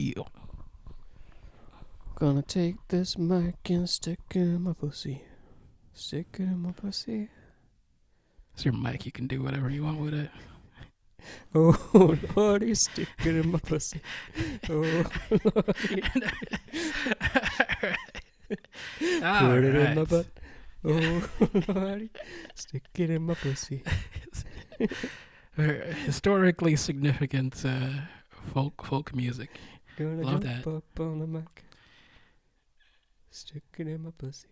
heel. Gonna take this mic and stick it in my pussy. Stick it in my pussy. It's your mic. You can do whatever you want with it. Oh, Lordy, stick it in my pussy. Oh, Lordy. Put it in my butt. Oh, Lordy, stick it in my pussy. Historically significant folk music. Gonna Love jump that. up on the mic. Stick it in my pussy.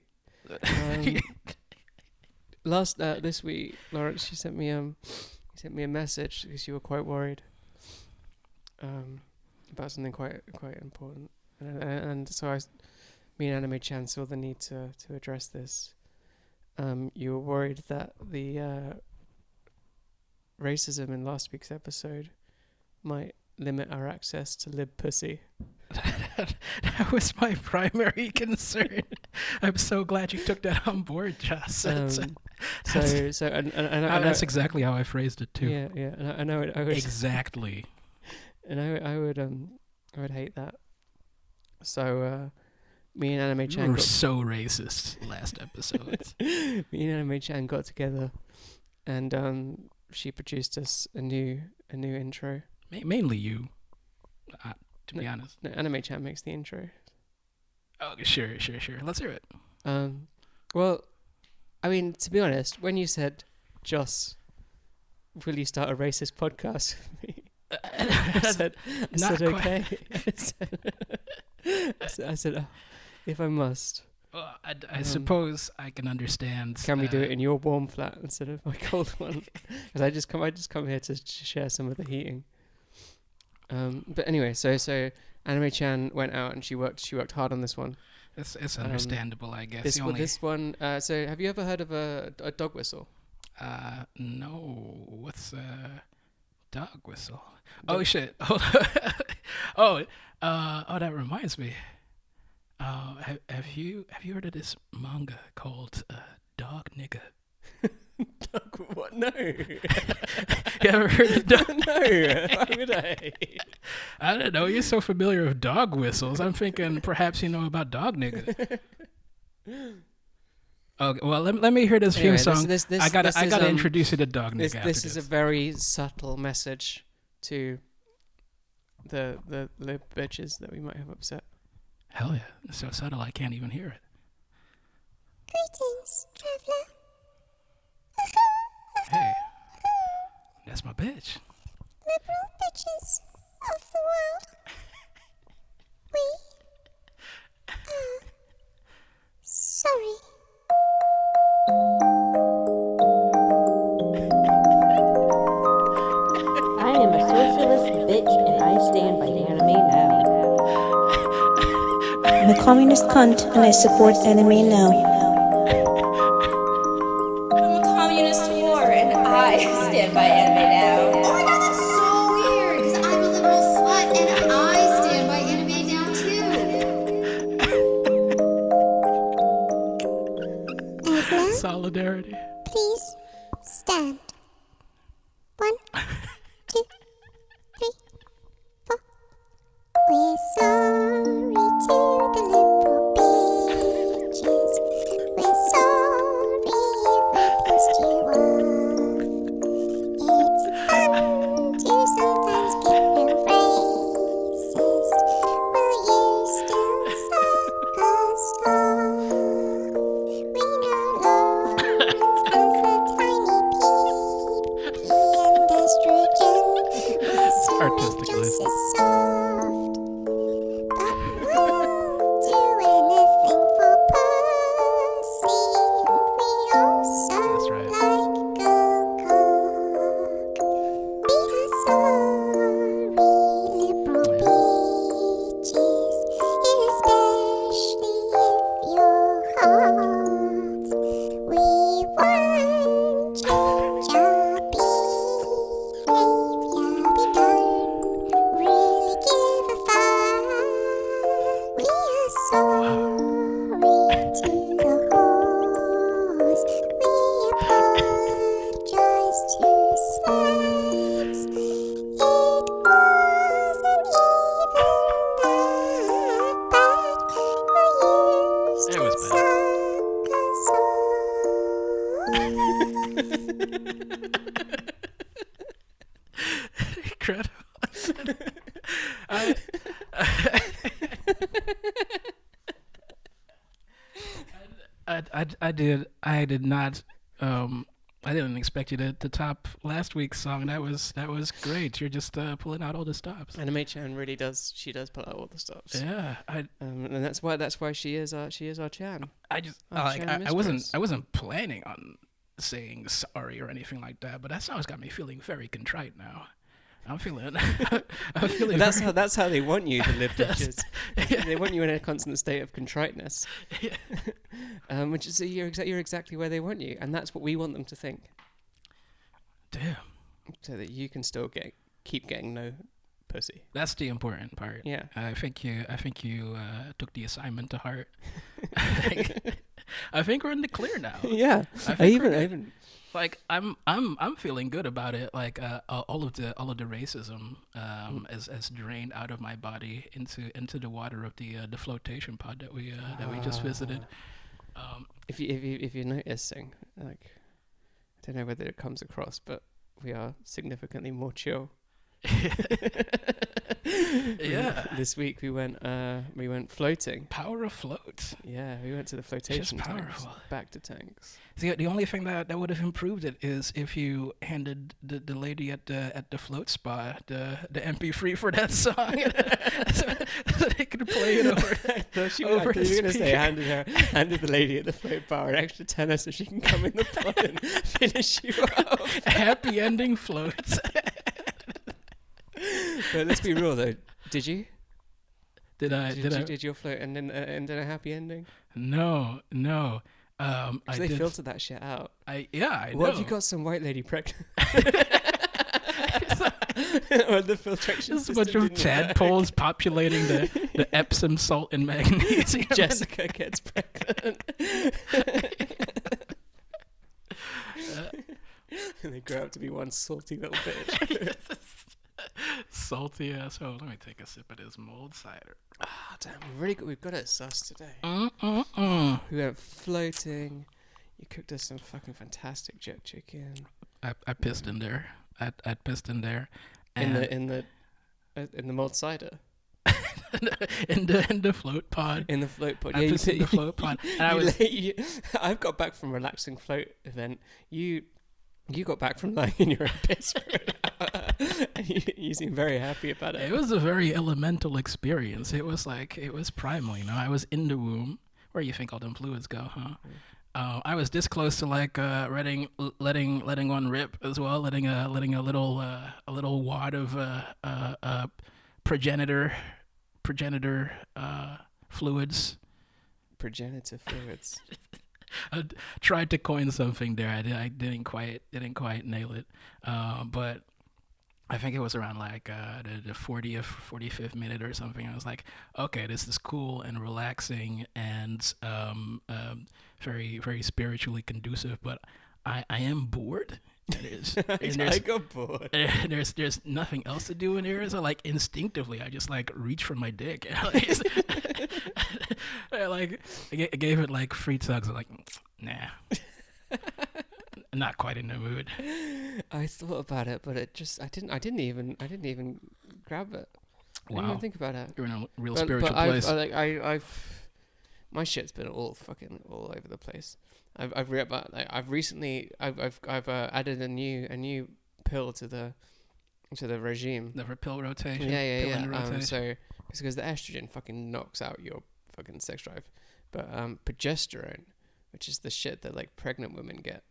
This week, Lawrence, you sent me a message because you were quite worried about something quite important, and so me and Anime Chan saw the need to address this. You were worried that the racism in last week's episode might limit our access to lib pussy. That was my primary concern. I'm so glad you took that on board, Joss. That's exactly how I phrased it too. Yeah. And I know I would exactly. And I would hate that. So me and Anime Chan were so racist last episode. Me and Anime Chan got together, and she produced us a new intro. Mainly you, to be honest. No, Anime Chan makes the intro. Oh, sure. Let's hear it. Well, I mean, to be honest, when you said, Joss, will you start a racist podcast with me? I said okay. I said, oh, if I must. Well, I suppose I can understand. Can we do it in your warm flat instead of my cold one? Because I just come here to share some of the heating. But anyway, so Anime Chan went out and she worked hard on this one. It's understandable, I guess. This one. So have you ever heard of a dog whistle? No. What's a dog whistle? Oh shit! Oh, that reminds me. Have you heard of this manga called Dog Nigga? Dog what? No. You ever heard of Dog? No. Why would I? I don't know. You're so familiar with dog whistles. I'm thinking perhaps you know about Dog Nigga. Okay, well, let me hear this theme song. I gotta introduce you to Dog Nigga. This is a very subtle message to the lib bitches that we might have upset. Hell yeah. It's so subtle I can't even hear it. Greetings, traveler. Hey, that's my bitch. Liberal bitches of the world. We are sorry. I am a socialist bitch and I stand by anime now. I'm a communist cunt and I support anime now. I'm a communist whore and I stand by anime now. Oh my god, that's so weird, because I'm a liberal slut and I stand by anime now too. Asma, Solidarity. please stand. 1, 2, 3, 4. We're sorry to the liberal bitches. We're sorry if we pissed you off. It's fun to sometimes get real racist. Will you still suck us off? We know Lawrence has a tiny pee and estrogen. We're sorry, Artistic just list. as soft. But we'll do anything for pussy. We also That's right. like girl cock. We are sorry, liberal bitches, especially if you're hot. We won't change our behavior. We don't incredible. I, I did not. I didn't expect you to top last week's song. That was great. You're just pulling out all the stops. Anime Chan really does. She does pull out all the stops. Yeah, and that's why she is our Chan. I wasn't planning on saying sorry or anything like that, but that song's got me feeling very contrite now. I'm feeling. That's how they want you to live, bitches. They want you in a constant state of contriteness. Yeah. Which is you're exactly where they want you, and that's what we want them to think. Damn. So that you can still keep getting no pussy. That's the important part. Yeah. I think you took the assignment to heart. I think we're in the clear now. Yeah. I even. Like I'm feeling good about it. Like all of the racism has drained out of my body into the water of the floatation pod that we just visited. If you're noticing, like, I don't know whether it comes across, but we are significantly more chill. Yeah. This week we went floating. Power of float. Yeah, we went to the flotation Just tanks, powerful. back to tanks. See, the only thing that would have improved it is if you handed the lady at the float spa the MP3 for that song, so they could play it over. I thought you over were the going to say speaker. handed the lady at the float bar an extra tenner so she can come in the pod and finish you off. Happy ending floats. But let's be real though. Did you? Did your float end in a happy ending? No. I They did. filtered that shit out. I What know. if you got some white lady pregnant? Or the filtration Just a system bunch of didn't work. tadpoles populating the Epsom salt and magnesium. Jessica gets pregnant. And they grow up to be one salty little bitch. Salty asshole. Let me take a sip of this mulled cider. Ah, damn, we've got it sus today. We went floating. You cooked us some fucking fantastic jerk chicken. I pissed in there. I pissed in there. In And the mulled cider. in the float pod. In the float pod. I pissed in the float pod. And I've got back from a relaxing float event. You got back from lying in your own piss for an hour, and you seem very happy about it. it was a very elemental experience. It was primal, I was in the womb. Where you think all them fluids go, huh? I was this close to like letting one rip as well, letting a little wad of progenitor fluids. Progenitor fluids. I tried to coin something there. I didn't quite nail it, but I think it was around like the 40th, 45th minute or something. I was like, okay, this is cool and relaxing and very, very spiritually conducive, but I am bored. I got bored. There's nothing else to do in here, so like instinctively I just like reach for my dick. I gave it like 3 tugs. I'm like, nah, not quite in the mood. I thought about it, but I didn't even grab it. I didn't Wow, even think about it. you're in a real But spiritual place. My shit's been all over the place. I've recently added a new pill to the regime. The pill rotation. Yeah. Rotation. So it's because the estrogen fucking knocks out your fucking sex drive, but progesterone, which is the shit that like pregnant women get,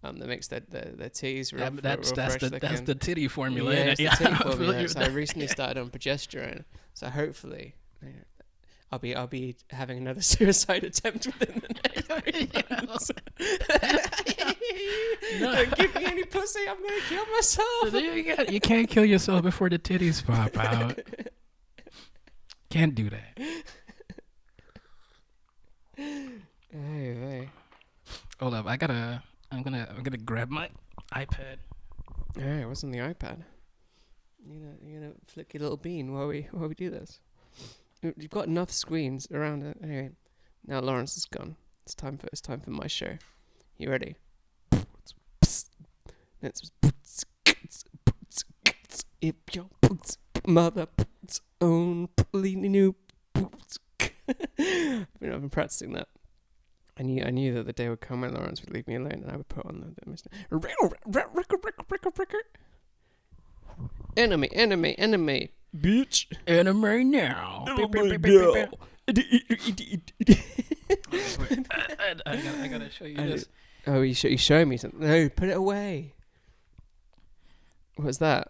that makes their titties real, that's fresh the looking. titty formula. Yeah, it's the titty I feel formula. you So I there. recently started on progesterone. So hopefully, I'll be having another suicide attempt within the next 3 months. No. Don't give me any pussy. I'm gonna kill myself. You can't kill yourself before the titties pop out. Can't do that. Hey. Hold up, I'm gonna grab my iPad. Hey, what's on the iPad? You gonna flick your little bean while we do this? You've got enough screens around it. Anyway, now Lawrence is gone. It's time for my show. You ready? If your boots, mother boots, own completely new boots. I've been practicing that. I knew that the day would come when Lawrence would leave me alone and I would put on the enemy, bitch. Anime now. I gotta show you this. Oh, you showing me something? No, put it away. What's that?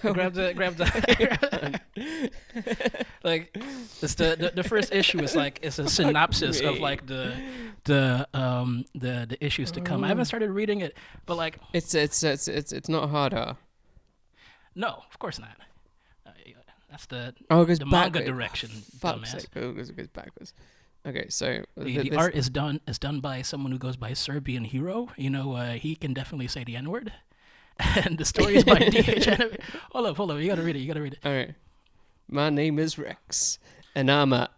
Grab the. Like, it's the first issue is like it's a synopsis of like the issues to come. I haven't started reading it, but like It's not harder. no, of course not. That's the Oh, it goes the manga backwards. direction. Fuck's Dumbass. sake, it goes backwards. Okay, so The art is done by someone who goes by Serbian Hero. You know, he can definitely say the N-word. And the story is by DH Anime. Hold up. You gotta read it. All right. My name is Rex, and I'm a.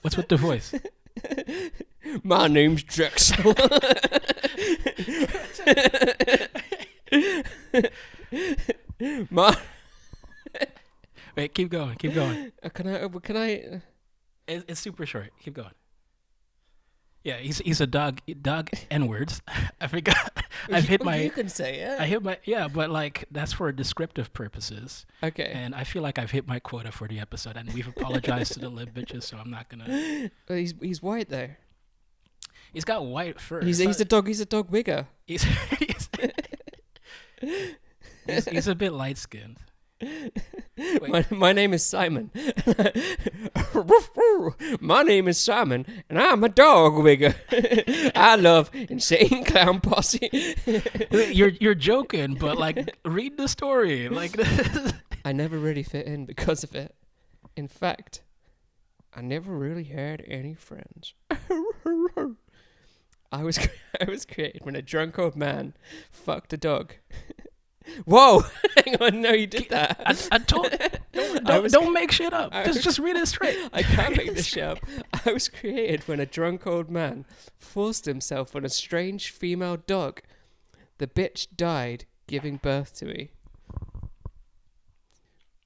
What's with the voice? My name's Drexel. Wait, keep going. Can I? It's super short. Keep going. Yeah, he's a dog N-words. I forgot. You can say it. I hit my but like that's for descriptive purposes. Okay. And I feel like I've hit my quota for the episode, and we've apologized to the lib bitches, so I'm not gonna. Well, he's white though. He's got white fur. He's a dog wigger. He's he's a bit light skinned. My name is Simon. My name is Simon, and I'm a dog wigger. I love Insane Clown Posse. You're joking, but like read the story. Like I never really fit in because of it. In fact, I never really had any friends. I was created when a drunk old man fucked a dog. Whoa! Hang on, no, you did that. I told don't make shit up. Just read it straight. I can't make this shit up. I was created when a drunk old man forced himself on a strange female dog. The bitch died giving birth to me.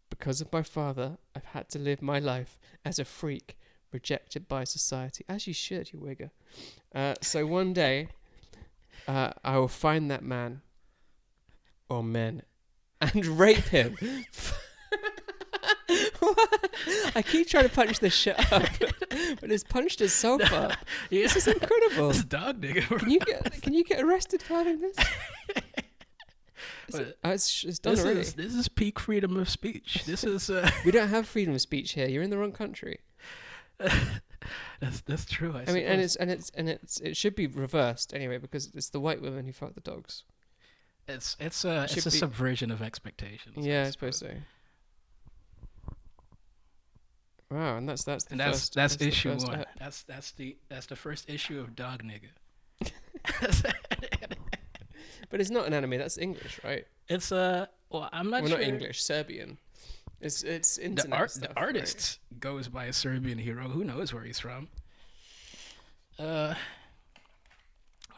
Because of my father, I've had to live my life as a freak, rejected by society. As you should, you wigger. So one day, I will find that man or men and rape him. I keep trying to punch this shit up, but it's punched us so far. Yeah. This is incredible. This dog nigga. Can you get arrested for having this? It's done already. This is peak freedom of speech. This is We don't have freedom of speech here. You're in the wrong country. That's true. I mean, and it should be reversed anyway, because it's the white women who fuck the dogs. It's a subversion of expectations. Yeah, I suppose so. Wow, and that's issue one. That's the first issue of Dog Nigga. But it's not an anime. That's English, right? It's I'm not well, sure. Not English, Serbian. It's internet stuff, the artist goes by a Serbian Hero. Who knows where he's from?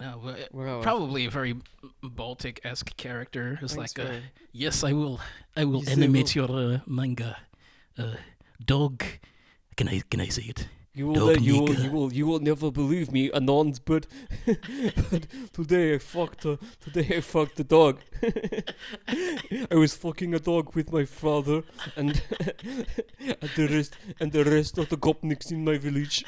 Probably a very Baltic-esque character. It's like, yes, I will animate your manga. Dog. Can I say it? You will never believe me, Anons, but today I fucked the dog. I was fucking a dog with my father and the rest of the gopniks in my village.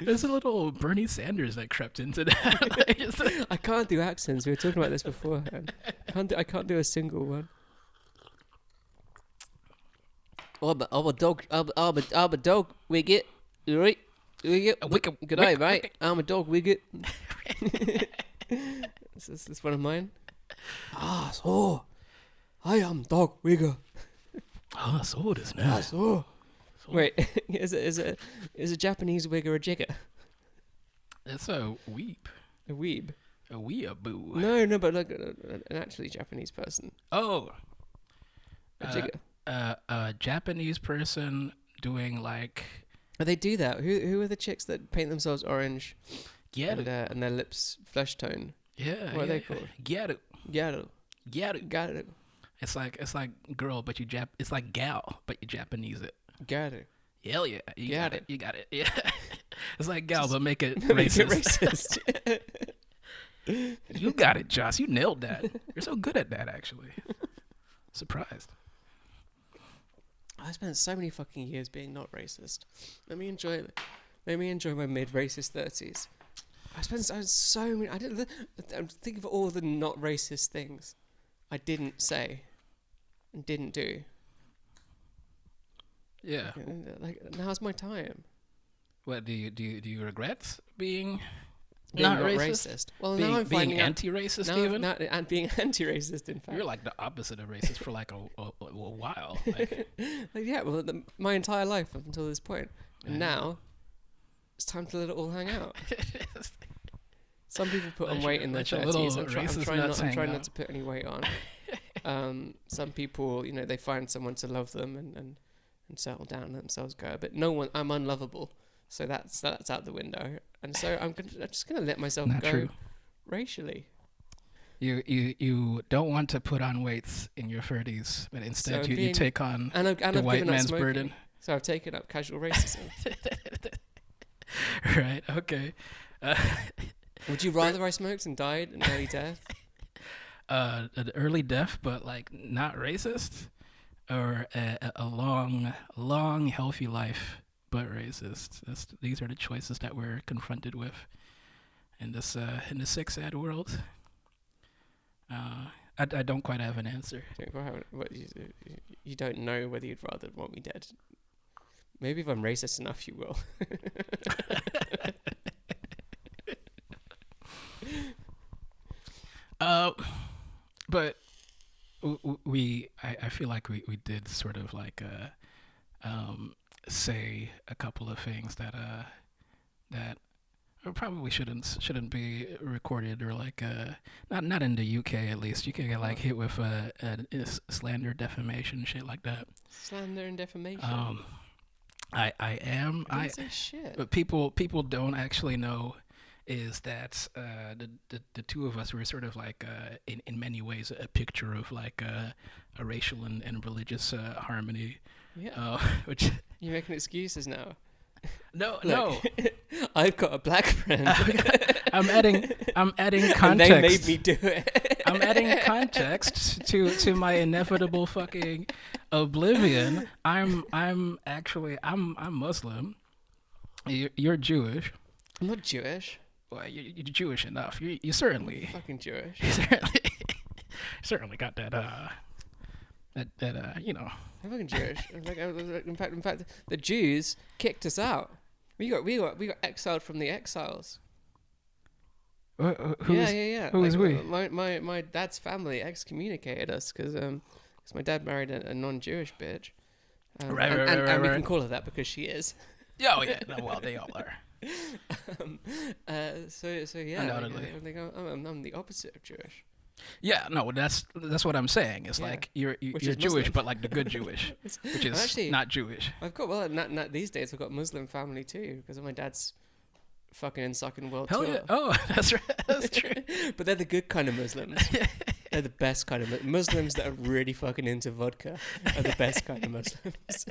There's a little Bernie Sanders that crept into that. I can't do accents. We were talking about this beforehand. I can't do a single one. I'm a dog. I'm a dog. Wigget. You right? Wigget. Good night, mate. I'm a dog. Wigget. Is this one of mine? So I am dog Wigger. So it is now. So. Wait, is a Japanese wigger a jigger? It's a weeb. A weeb. A weeaboo. No, but like an actually Japanese person. Oh. A jigger. A Japanese person doing like. Oh, they do that. Who are the chicks that paint themselves orange? Gyaru. And their lips flesh tone. Yeah. What are they called? Gyaru. Gyaru. Gyaru. Gyaru. It's like girl, but it's like gal, but you Japanese it. Gyaru. Hell yeah, you Got got it. it. You got it. Yeah, it's like gal, but make it Make it racist. racist. You got it, Joss. You nailed that. You're so good at that, actually. Surprised. I spent so many fucking years being not racist. Let me enjoy my mid-racist 30s. I spent so many. I'm thinking of all the not racist things I didn't say and didn't do. Yeah. And, like, now's my time. What do you regret being Being not not racist? racist. Well, Being, now I'm being finding out. anti-racist, Now, even? and being anti-racist, in fact. You're like the opposite of racist for like a while. Like, Like, yeah, well, my entire life up until this point. And now, it's time to let it all hang out. Some people put on Let weight your- in their let your little 30s. I'm racist trying nuts hang not out. to put any weight on. Some people, they find someone to love them and settle down and themselves go. But no one, I'm unlovable. So that's out the window. And so I'm just going to let myself Not go true. racially. You don't want to put on weights in your 30s, but instead So you being- take on And I've the white given up man's smoking. burden. So I've taken up casual racism. Right, okay. Would you rather I smoked and died an early death? An early death, but like not racist, or a long, healthy life, but racist. These are the choices that we're confronted with in this sick, sad world. I don't quite have an answer. You don't know whether you'd rather want me dead. Maybe if I'm racist enough, you will. But I feel like we did sort of like say a couple of things that probably shouldn't be recorded, or like not in the UK at least. You can get like hit with slander, defamation, shit like that. Slander and defamation. I am. I didn't say shit. But people don't actually know is that the two of us were sort of like in many ways a picture of like a racial and religious harmony. Yeah. Which You're making excuses now. no. I've got a black friend. I'm adding context. And they made me do it. I'm adding context to my inevitable fucking oblivion. I'm Muslim. You're Jewish. I'm not Jewish. Well, you're Jewish enough. You certainly Fucking Jewish. certainly got that I'm fucking Jewish. In fact, the Jews kicked us out. We got exiled from the exiles. Yeah. Who is we? My dad's family excommunicated us because my dad married a non-Jewish bitch. Right, and we right. can call her that because she is. Oh yeah, no, well they all are. So yeah, Undoubtedly. I'm the opposite of Jewish. Yeah, no, that's what I'm saying. It's Yeah. like you're Which Jewish, is Muslim. but like the good Jewish, which is Actually, not Jewish. I've got not these days. I've got Muslim family too because of my dad's fucking and sucking world Hell tour. yeah! Oh, that's right. That's true. But they're the good kind of Muslims. They're the best kind of Muslims that are really fucking into vodka. Are the best kind of Muslims.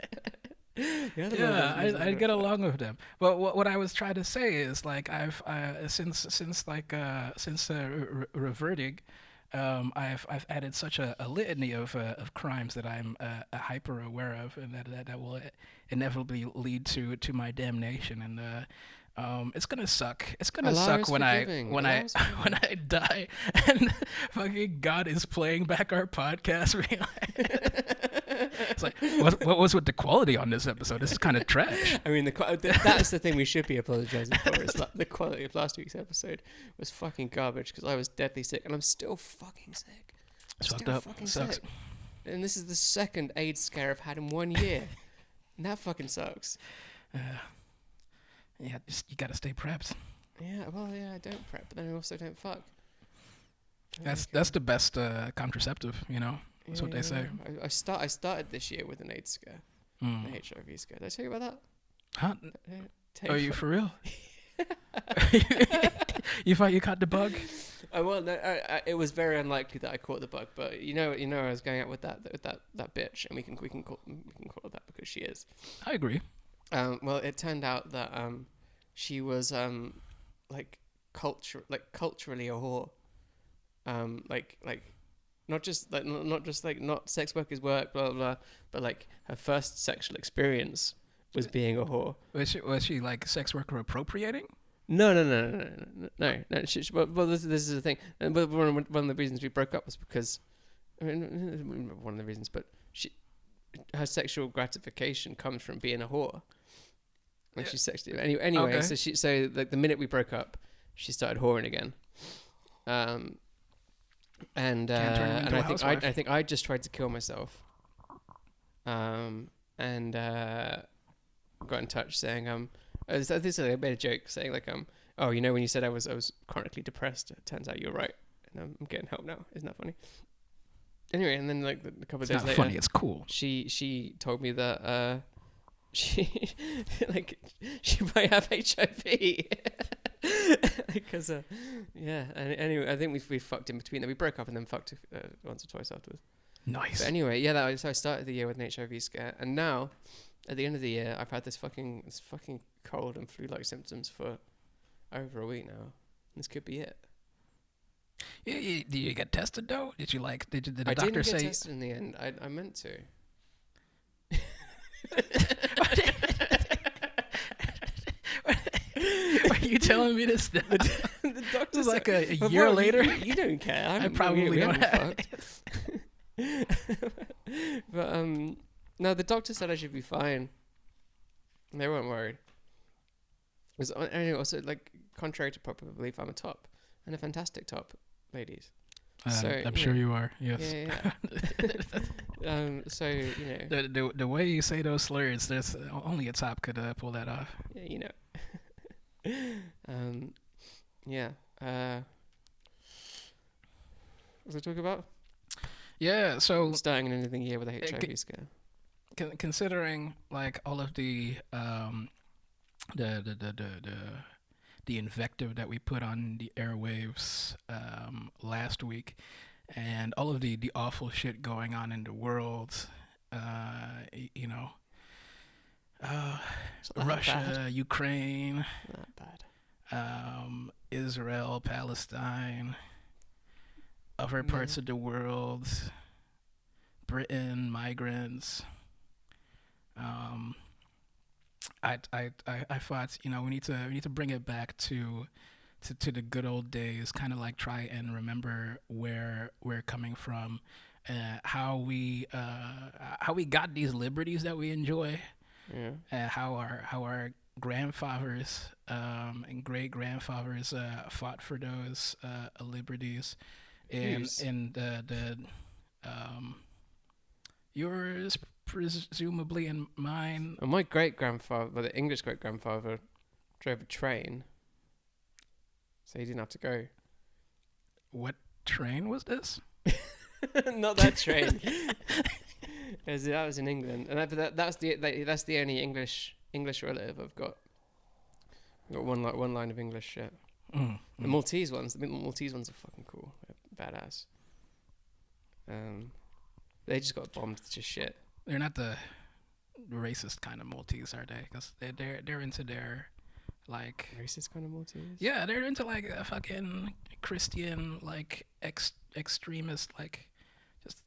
Yeah, I'd get along with them. But what I was trying to say is like I've since reverting, I've added such a litany of crimes that I'm hyper aware of, and that will inevitably lead to my damnation. And it's gonna suck. It's gonna Allah suck is when I forgiving. when Allah I is forgiving. when I die and fucking God is playing back our podcast. Being like, it's like what was with the quality on this episode? This is kind of trash. I mean, that's the thing we should be apologizing for. Is the quality of last week's episode was fucking garbage because I was deadly sick and I'm still fucking sick. It's I'm fucked still up. fucking Sucks. sick. And this is the second AIDS scare I've had in 1 year. And that fucking sucks. Yeah, you gotta stay prepped. Yeah, well, yeah, I don't prep, but then I also don't fuck. That's the best contraceptive, you know. That's what they say. I started this year with an AIDS scare, an HIV scare. Did I tell you about that? Huh? Tell Are you for real? You thought you caught the bug? Well, no, it was very unlikely that I caught the bug, but I was going out with that bitch, and we can call her that because she is. I agree. Well, it turned out that she was like culturally a whore. Not sex work is work, blah blah blah, but like her first sexual experience was being a whore. Was she like sex worker appropriating? No. Well, this is the thing. But one of the reasons we broke up was because, one of the reasons, but her sexual gratification comes from being a whore. And she's sexually anyway. Okay. So like the minute we broke up, she started whoring again. And I think I just tried to kill myself. And got in touch saying I made a joke saying like oh, when you said I was chronically depressed, it turns out you're right, and I'm getting help now. Isn't that funny? Anyway, and then like a couple of days later, it's not funny. It's cool. She told me that she might have HIV. Because yeah, and anyway, I think we fucked in between. We broke up and then fucked once or twice afterwards. Nice. But anyway, yeah, so I started the year with an HIV scare, and now at the end of the year, I've had this fucking cold and flu-like symptoms for over a week now. This could be it. Did you get tested though? Did the doctor I didn't say? get tested in the end. I meant to. Are you telling me this? The doctor was like a "Well, year bro, later. You don't care. I probably don't have. But no, the doctor said I should be fine. They weren't worried. Anyway, also, like, contrary to popular belief, I'm a top, and a fantastic top, ladies. So, I'm sure you are. Yes. Yeah. So The way you say those slurs, there's only a top could pull that off. Yeah, yeah. What was I talking about? Yeah. So Starting in anything year with a HIV scare. Considering like all of the invective that we put on the airwaves last week, and all of the awful shit going on in the world, Russia, Ukraine, Not bad. Israel, Palestine, other parts of the world, Britain, migrants. I thought we need to bring it back to the good old days, kind of like try and remember where we're coming from, how we got these liberties that we enjoy, how our grandfathers and great grandfathers fought for those liberties, and yours presumably and mine. And my great grandfather, the English great grandfather, drove a train, so he didn't have to go. What train was this? Not that train. That was in England, and that's the only English relative I've got. I've got one line of English shit. The Maltese ones, are fucking cool. They're badass. They just got bombed to shit. They're not the racist kind of Maltese, are they? Because they're into their like racist kind of Maltese. Yeah, they're into like a fucking Christian like extremist like.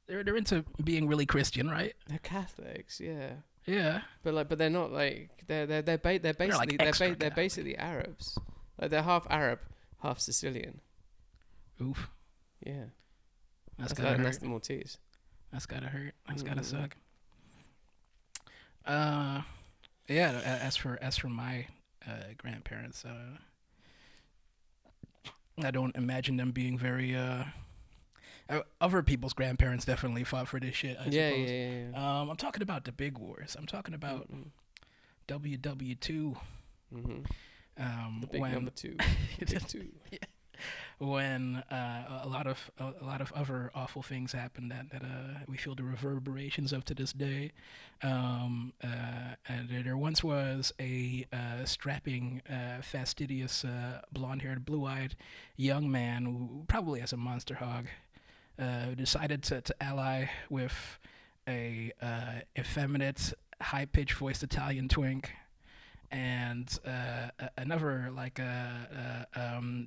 They're into being really Christian, right? They're Catholics, yeah. Yeah. But they're not like they're basically Arabs. Like they're half Arab, half Sicilian. Oof. Yeah. That's the Maltese. That's gotta hurt. That's gotta suck. Yeah. As for my grandparents, I don't imagine them being very. Other people's grandparents definitely fought for this shit. I suppose. Yeah. I'm talking about the big wars. I'm talking about WW2. The big number two. The big two. Yeah. when a lot of other awful things happened that we feel the reverberations of to this day. And there once was a strapping, fastidious, blonde-haired, blue-eyed young man who probably has a monster hog, decided to ally with a effeminate, high-pitched voiced Italian twink, and another like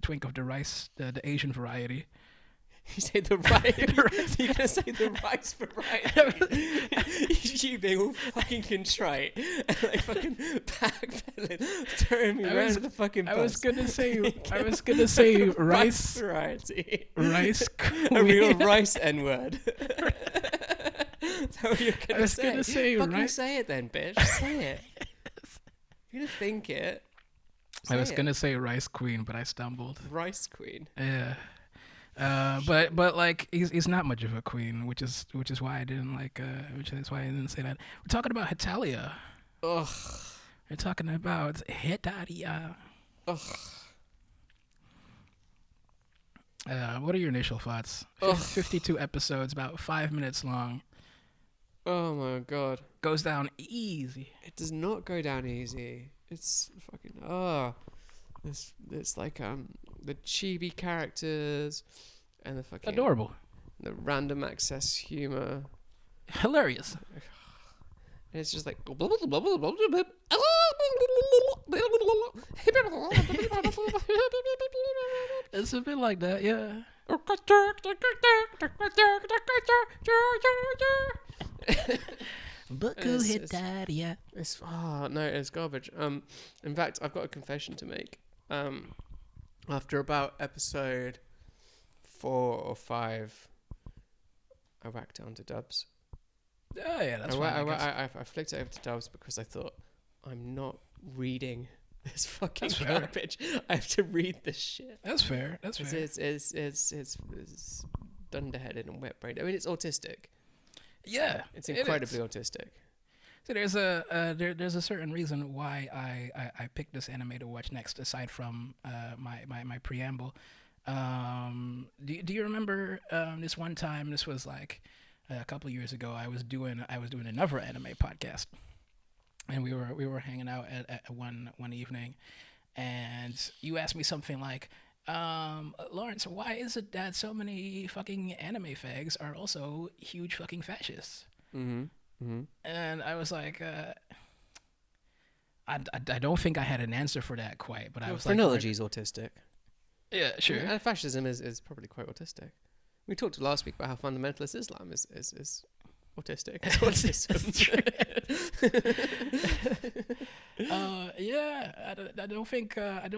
twink of the rice, the Asian variety. You say the rice. You're gonna say the rice variety. You being all fucking contrite and like fucking backpedaling, throwing me around the fucking bus. I was gonna say rice variety. Rice queen. A real rice N-word. That's what you're gonna say. I was gonna say fucking rice. say it then, bitch. Say it. You're gonna think it. I was gonna say rice queen, but I stumbled. Rice queen. Yeah. But like he's not much of a queen, which is why I didn't which is why I didn't say that. We're talking about Hetalia. Ugh. We're talking about Hetalia. Ugh. What are your initial thoughts? 52 episodes, about 5 minutes long. Oh my god. Goes down easy. It does not go down easy. It's fucking It's like the chibi characters and the fucking Adorable. the random access humor. Hilarious. And it's just like It's a bit like that, yeah. Buckle Hetalia. It's no, it's garbage. In fact, I've got a confession to make. After about episode 4 or 5, I whacked down to dubs. Oh yeah, that's fine. I flicked it over to dubs because I thought, I'm not reading this fucking That's fair. garbage. I have to read this shit. That's fair. That's fair. It's dunderheaded and wet brained. I mean, it's autistic. Yeah, It's incredibly autistic. So there's a certain reason why I picked this anime to watch next, aside from my preamble. Do you remember this one time? This was like a couple of years ago. I was doing another anime podcast, and we were hanging out at one evening, and you asked me something like, Lawrence, why is it that so many fucking anime fags are also huge fucking fascists? Mm-hmm. Mm-hmm. And I was like, I don't think I had an answer for that quite, but I was phrenology is autistic. Yeah, sure. And fascism is probably quite autistic. We talked last week about how fundamentalist Islam is autistic. It's autism. Yeah, I don't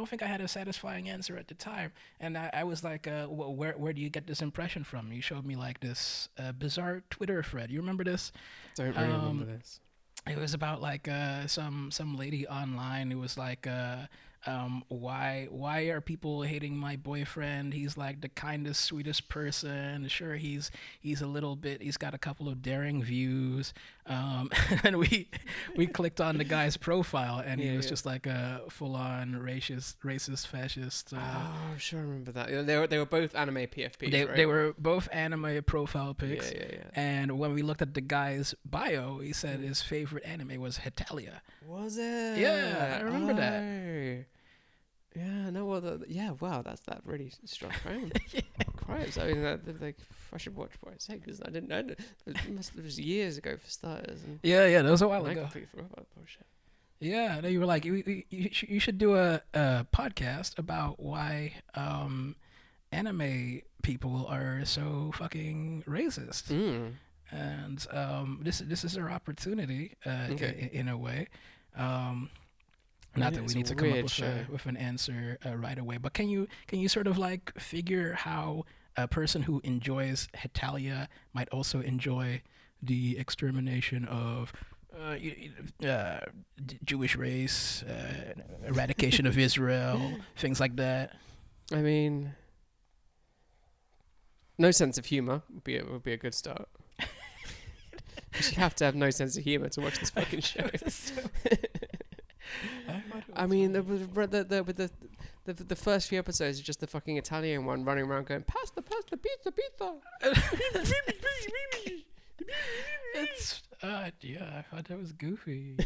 think I had a satisfying answer at the time, and I was like, where do you get this impression from? You showed me like this bizarre Twitter thread. You remember this? Don't really remember this. It was about like some lady online who was like, why are people hating my boyfriend? He's like the kindest, sweetest person. Sure, he's a little bit. He's got a couple of daring views. And we clicked on the guy's profile, and he was just like a full-on racist, fascist. Oh, sure, I remember that. Yeah, they were both anime PFPs. Right? They were both anime profile pics. Yeah. And when we looked at the guy's bio, he said his favorite anime was Hetalia. Was it? Yeah, I remember that. Yeah, no, well, wow, that's that really strong home. Christ, I mean, like, I should watch for its sake, because I didn't know. It was years ago for starters. And Yeah, that was a while I ago. completely forgot about that bullshit. Yeah, no, you were like, you should do a podcast about why anime people are so fucking racist. And this is our opportunity in a way. Not that we need to come up with an answer right away, but can you sort of like figure how a person who enjoys Hetalia might also enjoy the extermination of Jewish race, eradication of Israel, things like that? I mean, no sense of humor would be a good start. You have to have no sense of humor to watch this fucking show. I mean, with the the first few episodes are just the fucking Italian one running around going pasta, pizza. It's yeah, I thought that was goofy.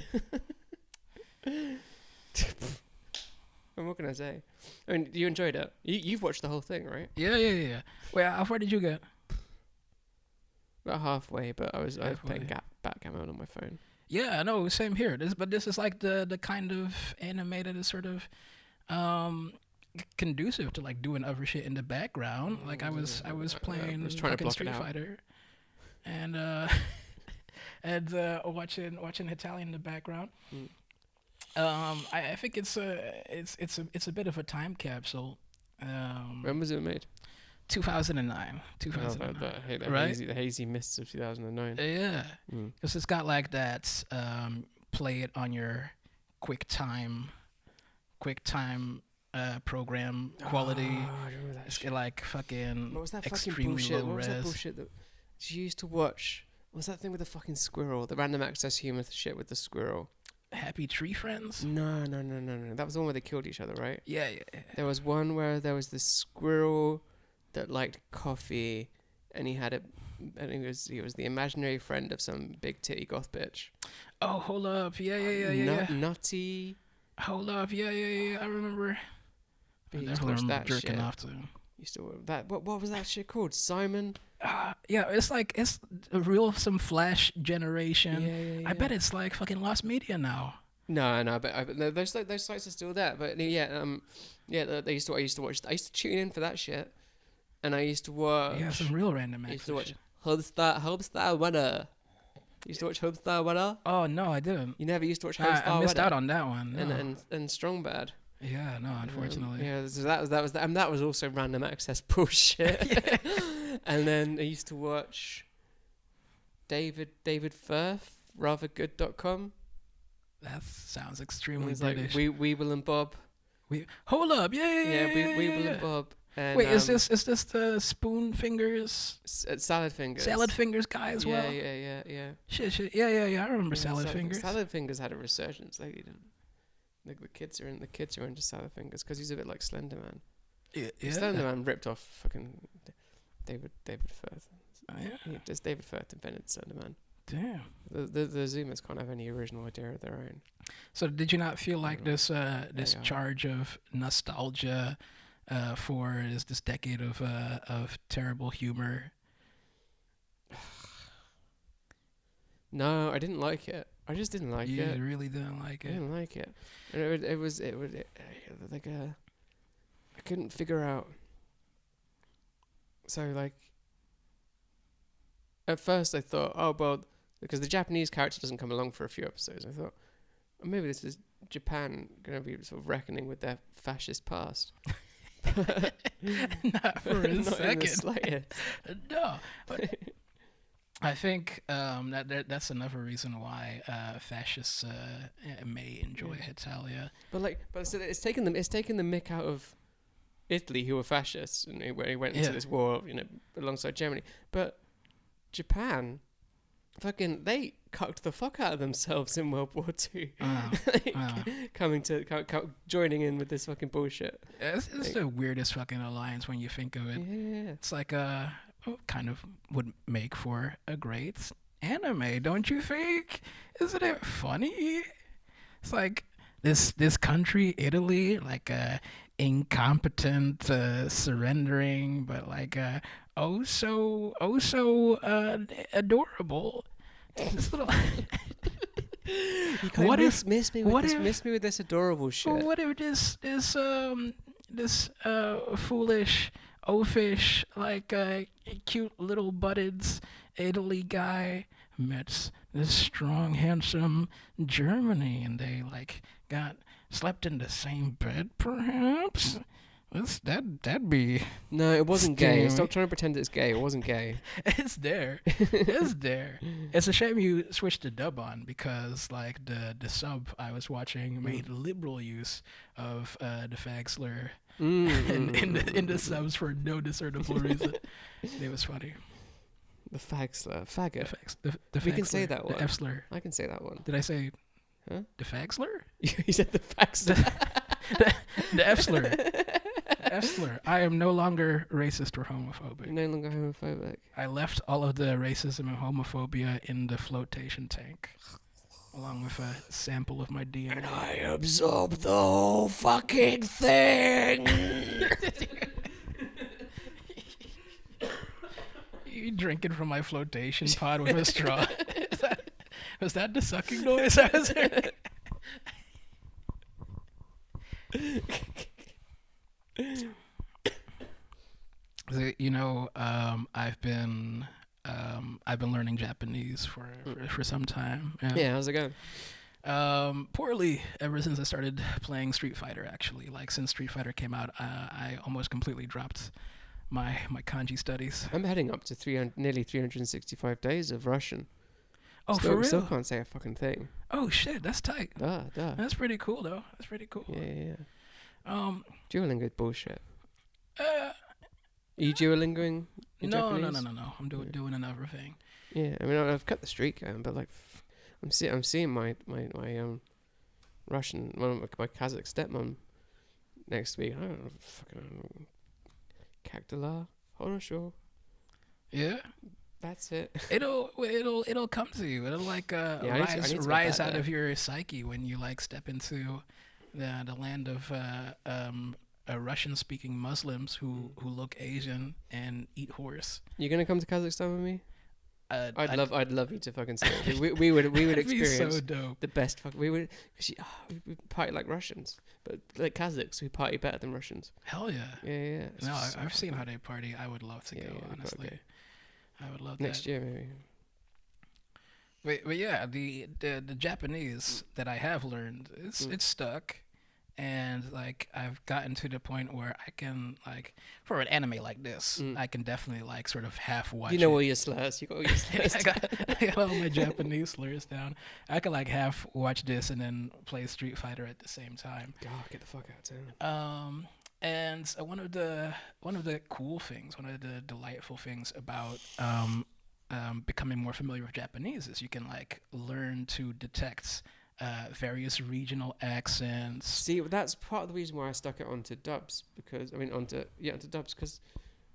And what can I say? I mean, you enjoyed it. You've watched the whole thing, right? Yeah. Wait, how far did you get? About halfway, but I was playing Halfway. backgammon on my phone. Yeah, no, same here. This is like the kind of anime that is sort of conducive to like doing other shit in the background. Like I was playing was trying to fucking block it Street out. Fighter, and watching Hetalia in the background. I think it's a bit of a time capsule. When was it made? 2009. Right? The hazy mists of 2009. Yeah, because it's got like that play it on your QuickTime program quality. I remember that It's shit. like fucking What was that fucking extremely bullshit? low What was that res. bullshit that you used to watch? What was that thing with the fucking squirrel? The random access humor shit with the squirrel. Happy Tree Friends. No. That was the one where they killed each other, right? Yeah. There was one where there was this squirrel that liked coffee, and he was the imaginary friend of some big titty goth bitch. Oh, hold up. Yeah. Nutty. Hold up. Yeah. I remember. But I you used definitely to watch remember that jerking shit. off to. Used to watch that. What was that shit called? Simon. Yeah, it's a real some Flash generation. Yeah. I bet it's like fucking lost media now. No, but no, those sites are still there. But yeah, I used to tune in for that shit, and I used to watch. Yeah, some real random I used access to watch shit. Homestar Winner. You used to watch Homestar Winner. Oh no, I didn't. You never used to watch I Homestar missed Winner. out on that one. No. And Strong Bad. Yeah, no, unfortunately. Yeah, so that was also random access bullshit. And then I used to watch David Firth, rathergood.com. That sounds It extremely was like British. Weeble and Bob. Hold up, yeah. Weeble and Bob. And, Wait, is this the Spoon Fingers, Salad Fingers? Salad Fingers guy as well? Yeah. Shit. Yeah. I remember Salad Fingers. Salad Fingers had a resurgence lately. Like the kids are into Salad Fingers because he's a bit like Slender Man. Yeah. Slender Man ripped off fucking David Firth. Yeah. Just David Firth invented Slender Man. Damn. The Zoomers can't have any original idea of their own. So did you not feel like this Yeah. charge of nostalgia for this decade of terrible humor? No, I didn't like it. I just didn't like You it. really didn't like I it. didn't like it. And it was like I couldn't figure out. So like, at first I thought, oh well, because the Japanese character doesn't come along for a few episodes. I thought, oh, maybe this is Japan going to be sort of reckoning with their fascist past. Not for a Not in the second. slightest. No. But I think that's another reason why fascists may enjoy Hetalia. But so it's taken the mick out of Italy, who were fascists, and when he went into this war, alongside Germany. But Japan, fucking, they cucked the fuck out of themselves in World War II. Joining in with this fucking bullshit. It's the weirdest fucking alliance when you think of it. Yeah. It's like kind of would make for a great anime, don't you think? Isn't it funny? It's like this country, Italy, like incompetent, surrendering, but like oh so adorable. This little What if miss me with this adorable shit? Well, what if this foolish, oafish, like cute little butteds Italy guy met this strong, handsome Germany, and they like slept in the same bed, perhaps? That'd be. No, it wasn't gay. Scary. Stop trying to pretend it's gay. It wasn't gay. It's there. It's there. It's a shame you switched the dub on, because like the sub I was watching made liberal use of the fag slur in the subs for no discernible reason. It was funny. The fag slur. Faggot. The We fag can say slur, that the one. F slur. I can say that one. Did I say Huh? the fag slur? You said the fag slur. The F slur. F slur. I am no longer racist or homophobic. You're no longer homophobic. I left all of the racism and homophobia in the floatation tank, along with a sample of my DNA. And I absorbed the whole fucking thing. You drinking from my flotation pod with a straw? Was that the sucking noise I was hearing? So, you know, I've been learning Japanese for some time. Yeah, how's it going? Poorly ever since I started playing Street Fighter. Actually, like since Street Fighter came out, I almost completely dropped my kanji studies. I'm heading up to nearly 365 days of Russian. Oh, for real? Still can't say a fucking thing. Oh shit, that's tight. Duh. That's pretty cool though. That's pretty cool. Yeah. Duolingo is bullshit. Uh, Are you Duolingoing in no. Japanese? I'm doing another thing. Yeah, I mean I've cut the streak going, but like I'm seeing my Russian, my Kazakh stepmom next week. I don't know, fucking Cactala. Hold on, sure. Yeah. That's it. It'll come to you. It'll like I need to get rise back out there. of your psyche when you like step into the land of Russian-speaking Muslims who look Asian and eat horse. You gonna come to Kazakhstan with me? I'd love you to fucking see it. We would That'd experience be so dope. the best. We we party like Russians, but like Kazakhs, we party better than Russians. Hell yeah. Yeah. No, So I've seen fun. how they party. I would love to Yeah, go. yeah, we've got to Honestly, go. I would love Next that. year maybe. But yeah, the Japanese that I have learned, it's stuck, and like I've gotten to the point where I can like for an anime like this, I can definitely like sort of half watch. You know it. all your slurs. You got all your slurs. I got all my Japanese slurs down. I can like half watch this and then play Street Fighter at the same time. God, get the fuck out of town. And one of the cool things, one of the delightful things about becoming more familiar with Japanese is you can like learn to detect various regional accents. See, that's part of the reason why I stuck it onto dubs onto dubs because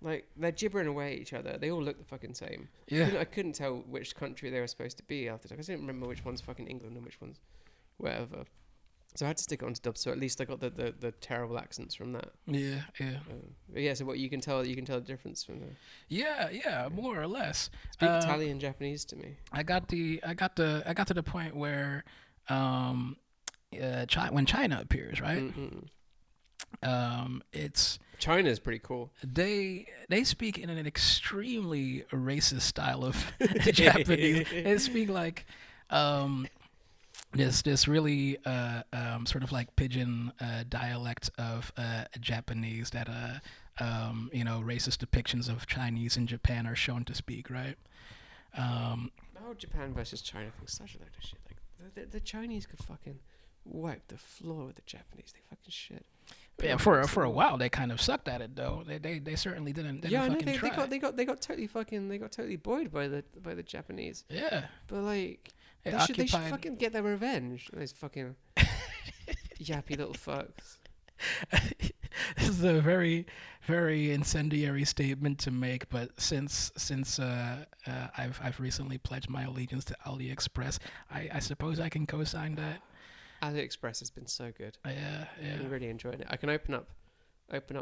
like they're gibbering away at each other. They all look the fucking same. Yeah. I couldn't tell which country they were supposed to be after. I didn't remember which one's fucking England and which one's wherever. So I had to stick it onto dubs. So at least I got the terrible accents from that. Yeah. But yeah. So what you can tell the difference from the. Yeah, more or less. Speak Italian, Japanese to me. I got to the point where when China appears, right? It's China's pretty cool. they speak in an extremely racist style of Japanese. They speak like this really sort of like pidgin dialect of Japanese that racist depictions of Chinese in Japan are shown to speak, right? Oh, Japan versus China thing's such a load of shit. Like the Chinese could fucking wipe the floor with the Japanese. They fucking shit. But yeah, for a while they kind of sucked at it though. They certainly didn't. Yeah, I know fucking try. they got totally buoyed by the Japanese. Yeah. But like They they should occupied- fucking get their revenge. Those fucking yappy little fucks. This is a very, very incendiary statement to make, but since I've recently pledged my allegiance to AliExpress, I suppose I can co-sign that. AliExpress has been so good. Yeah. I'm really enjoying it. I can open up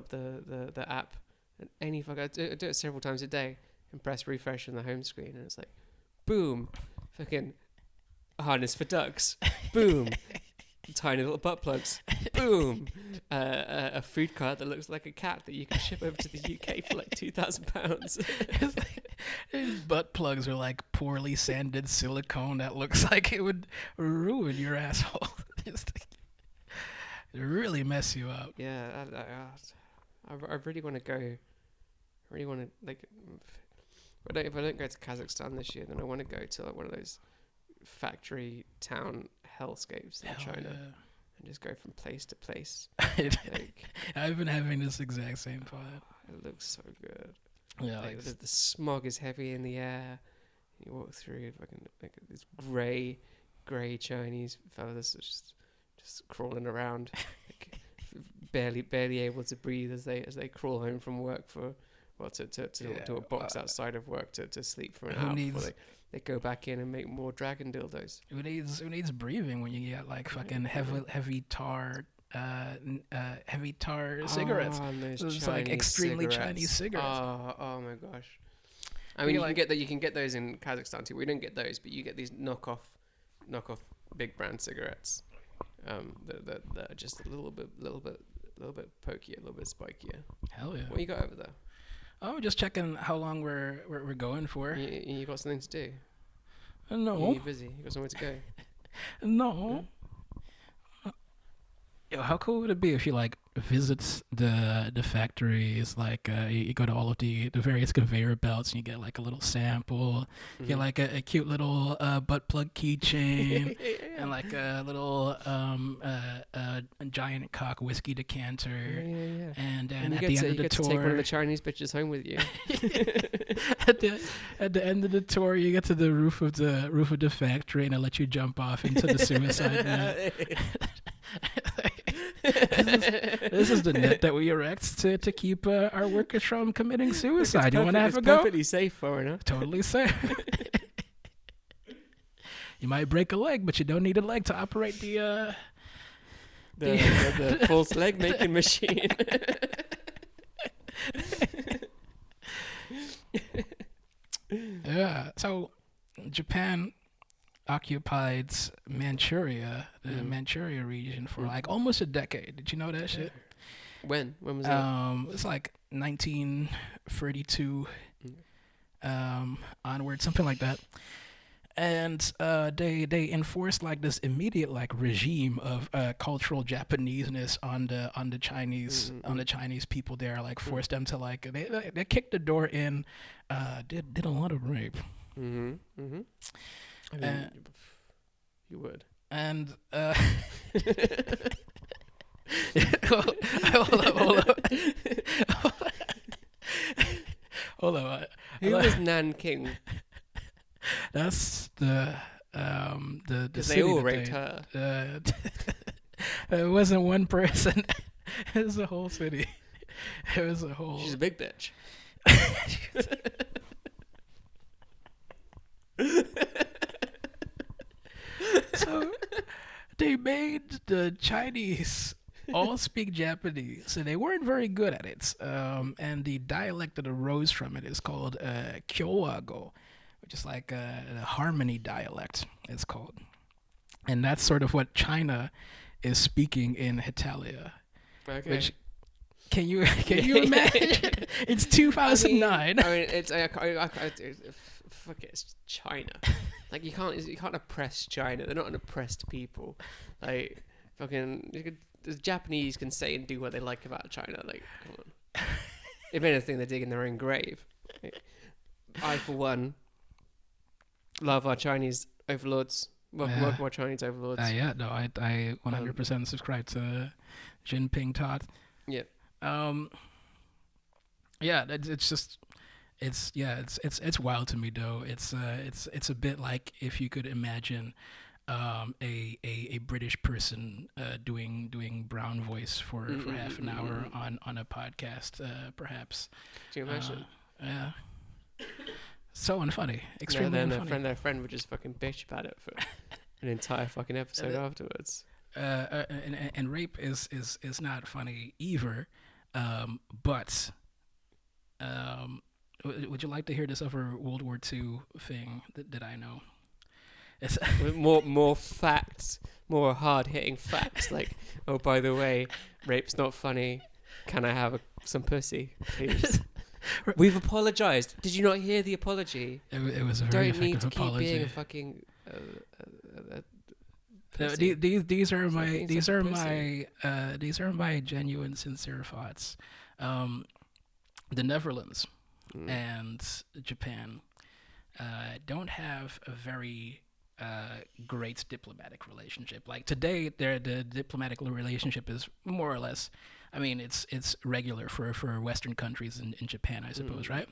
the app and any fuck. I do it several times a day and press refresh on the home screen, and it's like, boom, fucking harness for ducks, boom. Tiny little butt plugs. Boom! A food cart that looks like a cat that you can ship over to the UK for like £2,000. These butt plugs are like poorly sanded silicone that looks like it would ruin your asshole. Just really mess you up. Yeah, I really want to go. I really want to like. If I don't go to Kazakhstan this year, then I want to go to like one of those factory town hellscapes in China and just go from place to place. Like, I've been having this exact same thought. it looks so good. Yeah, Like the smog is heavy in the air. You walk through fucking like this grey Chinese fellas just crawling around, like, barely able to breathe as they crawl home from work to a box outside of work to sleep for an hour before they go back in and make more dragon dildos. Who needs breathing when you get like fucking heavy tar cigarettes? It's like extremely Chinese cigarettes. Oh my gosh. I mean, you can get those in Kazakhstan too. We don't get those, but you get these knockoff big brand cigarettes. That are just a little bit pokier, a little bit spikier. Hell yeah. What you got over there? Oh, just checking how long we're going for. You got something to do? No. You busy? You got somewhere to go? No. Yo, how cool would it be if you like visit the factories, like you go to all of the various conveyor belts and you get like a little sample, you get like a cute little butt plug keychain and like a little giant cock whiskey decanter. And And at you the get end of the to take one of tour, the Chinese bitches home with you. at the end of the tour, you get to the roof of the factory and they let you jump off into the suicide net. This is the net that we erect to keep our workers from committing suicide. You want to have a go? It's perfectly safe, foreigner. Totally safe. You might break a leg, but you don't need a leg to operate the false leg making machine. Yeah. So Japan occupied Manchuria, the Manchuria region, for like almost a decade. Did you know that shit? When was that? It's like 1932 onward, something like that. And they enforced like this immediate like regime of cultural Japaneseness on the Chinese on the Chinese people there, like forced them to like they kicked the door in, did a lot of rape. I mean, you would. And hold up. Who was Nanking? That's the Because city they all that raped her. It wasn't one person. It was a whole city. It was a whole. She's a big bitch. So they made the Chinese all speak Japanese, so they weren't very good at it. And the dialect that arose from it is called Kyowago, which is like a harmony dialect, it's called. And that's sort of what China is speaking in Hetalia. Okay. Which can you imagine? It's 2009. I mean it's fuck it, it's China. Like you can't oppress China. They're not an oppressed people. Like fucking the Japanese can say and do what they like about China. Like come on. If anything, they're digging their own grave. I for one love our Chinese overlords. Welcome our Chinese overlords. Yeah, no, I 100% subscribe to Jinping Todd. Yeah. Yeah, it's wild to me though. It's a bit like if you could imagine a British person doing brown voice for half an hour on a podcast, perhaps. Do you imagine? Yeah. So unfunny. Extremely unfunny. Their friend would just fucking bitch about it for an entire fucking episode afterwards. And rape is not funny either. But would you like to hear this other World War II thing that I know? It's With more facts, more hard hitting facts. Like, oh, by the way, rape's not funny. Can I have some pussy, please? We've apologized. Did you not hear the apology? It was a very Don't need effective to apology. keep being a fucking. No, pussy. these are my Fucking these such a are pussy. these are my genuine, sincere thoughts. The Netherlands and Japan don't have a very great diplomatic relationship. Like today, the diplomatic relationship is more or less. I mean, it's regular for Western countries in Japan, I suppose, right?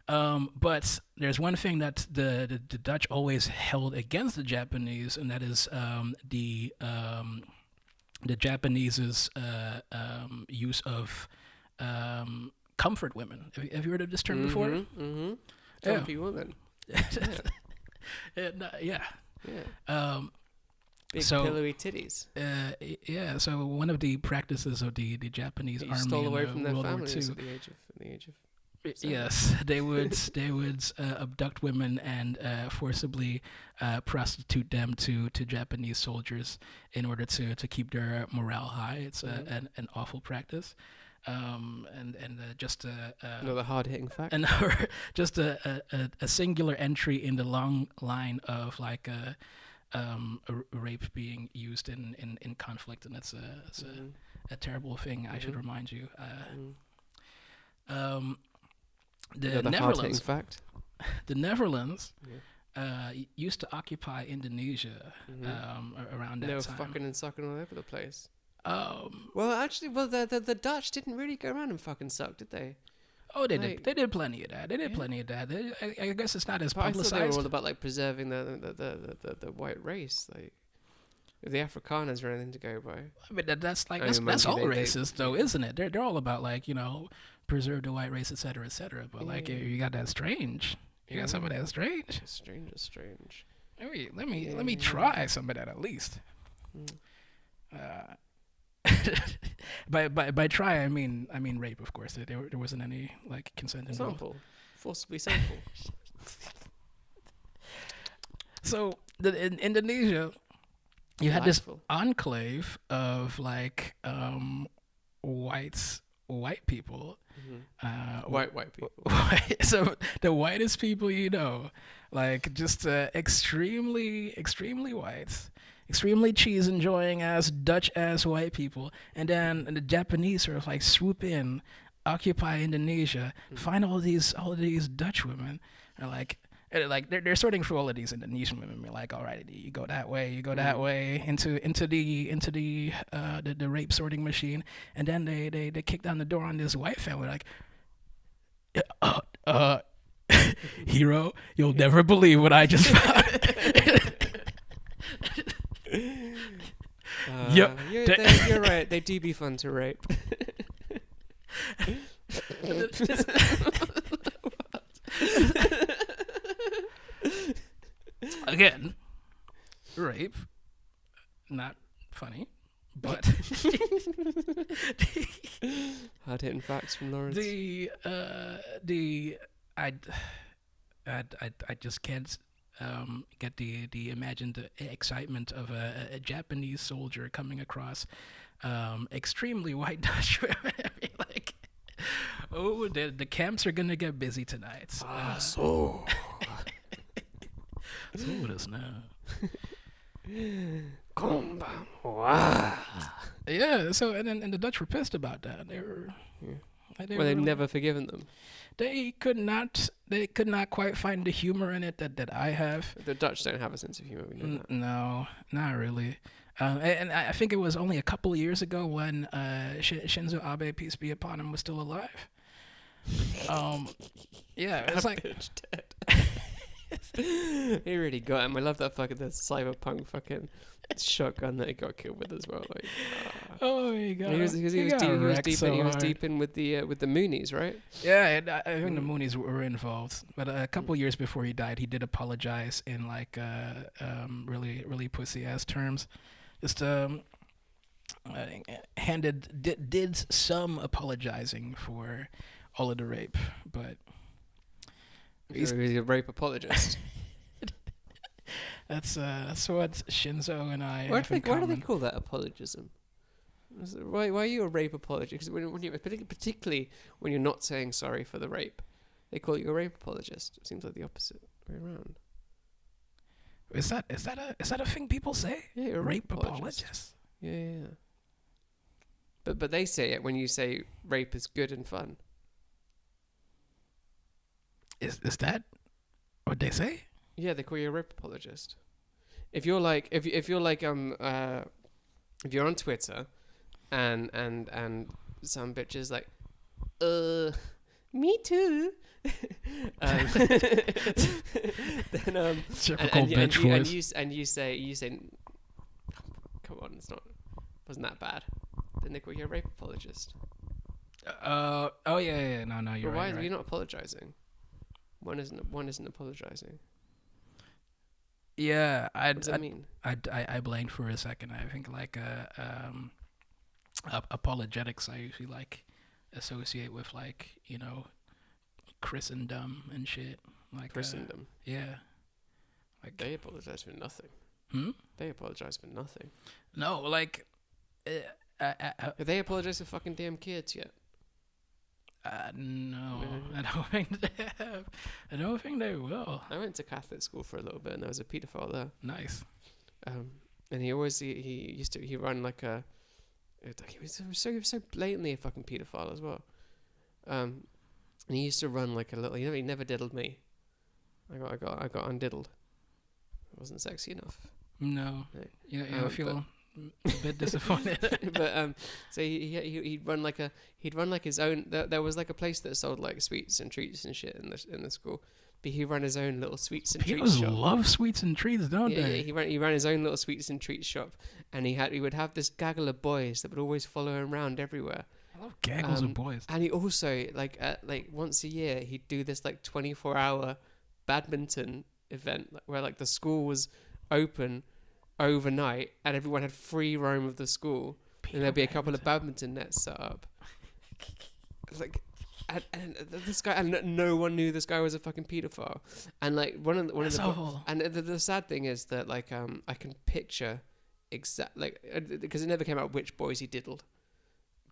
But there's one thing that the Dutch always held against the Japanese, and that is the Japanese's use of comfort women. Have you heard of this term before? Mm-hmm. Yeah. Comfy woman. Yeah. Yeah. Big So, pillowy titties. Yeah. So one of the practices of the Japanese You army stole in away from their World War families II. at the age of. Yes, they would abduct women and forcibly prostitute them to Japanese soldiers in order to keep their morale high. It's an awful practice, and just Another hard-hitting fact. and just a singular entry in the long line of like rape being used in conflict, and it's a terrible thing. I should remind you. The Another hard-hitting Netherlands, fact. the Netherlands, used to occupy Indonesia around that They were time. fucking and sucking all over the place. Um, Well, actually, the Dutch didn't really go around and fucking suck, did they? oh, they like- did. They did plenty of that. They did plenty of that. I guess it's not as But I thought they were publicized. all about like preserving the white race, like if the Afrikaners are anything to go by. I mean, that's like I that's, mean, that's mind all you, they- races, though, isn't it? They're all about like preserve the white race, etc., etc. But like you got that strange. You got some of that strange. Strange. Let me try some of that at least. By try I mean rape, of course. There wasn't any like consent involved. Forcibly sample. So in Indonesia, you had this Delightful. enclave of like white people. White people. So the whitest people like just extremely white, extremely cheese enjoying ass Dutch ass white people, and then the Japanese sort of like swoop in, occupy Indonesia, find all these Dutch women, are like. They're sorting through all of these Indonesian women. We're like, all right, you go that way, that way into the rape sorting machine, and then they kick down the door on this white family. Like, hero, you'll never believe what I just found. Yep. You're right. They do be fun to rape. Again, rape, not funny, but Hard hitting facts from Lawrence. I just can't get the imagined excitement of a Japanese soldier coming across extremely white Dutch women. I mean, like, oh, the camps are gonna get busy tonight. So this now. Yeah. So and the Dutch were pissed about that. They were. They Well, they've were- never forgiven them. They could not quite find the humor in it that I have. The Dutch don't have a sense of humor. We know that. No, not really. And I think it was only a couple of years ago when Shinzo Abe, peace be upon him, was still alive. Yeah, it's like Bitch dead. He really got him. I love that fucking the cyberpunk fucking shotgun that he got killed with as well. Like, oh my god, he was deep in with the Moonies, right? Yeah, and I think the Moonies were involved. But a couple years before he died, he did apologize in like really pussy ass terms. Just did some apologizing for all of the rape, but He's a rape apologist. that's what Shinzo and I Why have do in they common. call that apologism? Why are you a rape apologist? Because when you, particularly when you're not saying sorry for the rape, they call you a rape apologist. It seems like the opposite way around. Is that a thing people say? Yeah, you're a Rape rape apologist. Yeah. But they say it when you say rape is good and fun. Is that what they say? Yeah, they call you a rape apologist. If you're like if you're like if you're on Twitter and some bitch is like me too then Typical bitch voice. and you say come on, it's not Wasn't that bad? Didn't they call you a rape apologist? Oh yeah. No, you're But why right. are You're you right. not apologizing? One isn't apologizing. Yeah, What does that mean? I blanked for a second. I think like apologetics I usually like associate with like Christendom and shit. Like Christendom. yeah. Like They apologize for nothing. They apologize for nothing. no, like Have they apologized for fucking damn kids yet? no, No. I don't think they have. I don't think they will. I went to Catholic school for a little bit, and there was a paedophile there. Nice. And he used to run like a. He was so blatantly a fucking paedophile as well. And he used to run like a little. He never diddled me. I got undiddled. It wasn't sexy enough. No. No. I feel a bit disappointed. But so he'd run like his own. There was like a place that sold like sweets and treats and shit in the school. But he ran his own little sweets and treats People shop. love sweets and treats, don't Yeah, they? he ran his own little sweets and treats shop, and he would have this gaggle of boys that would always follow him around everywhere. I love gaggles of boys. And he also like once a year he'd do this like 24-hour badminton event where like the school was open overnight and everyone had free roam of the school, and there'd be a couple of badminton nets set up. Like, and this guy, and no one knew this guy was a fucking pedophile. And like That's awful. and the sad thing is that like I can picture because it never came out which boys he diddled,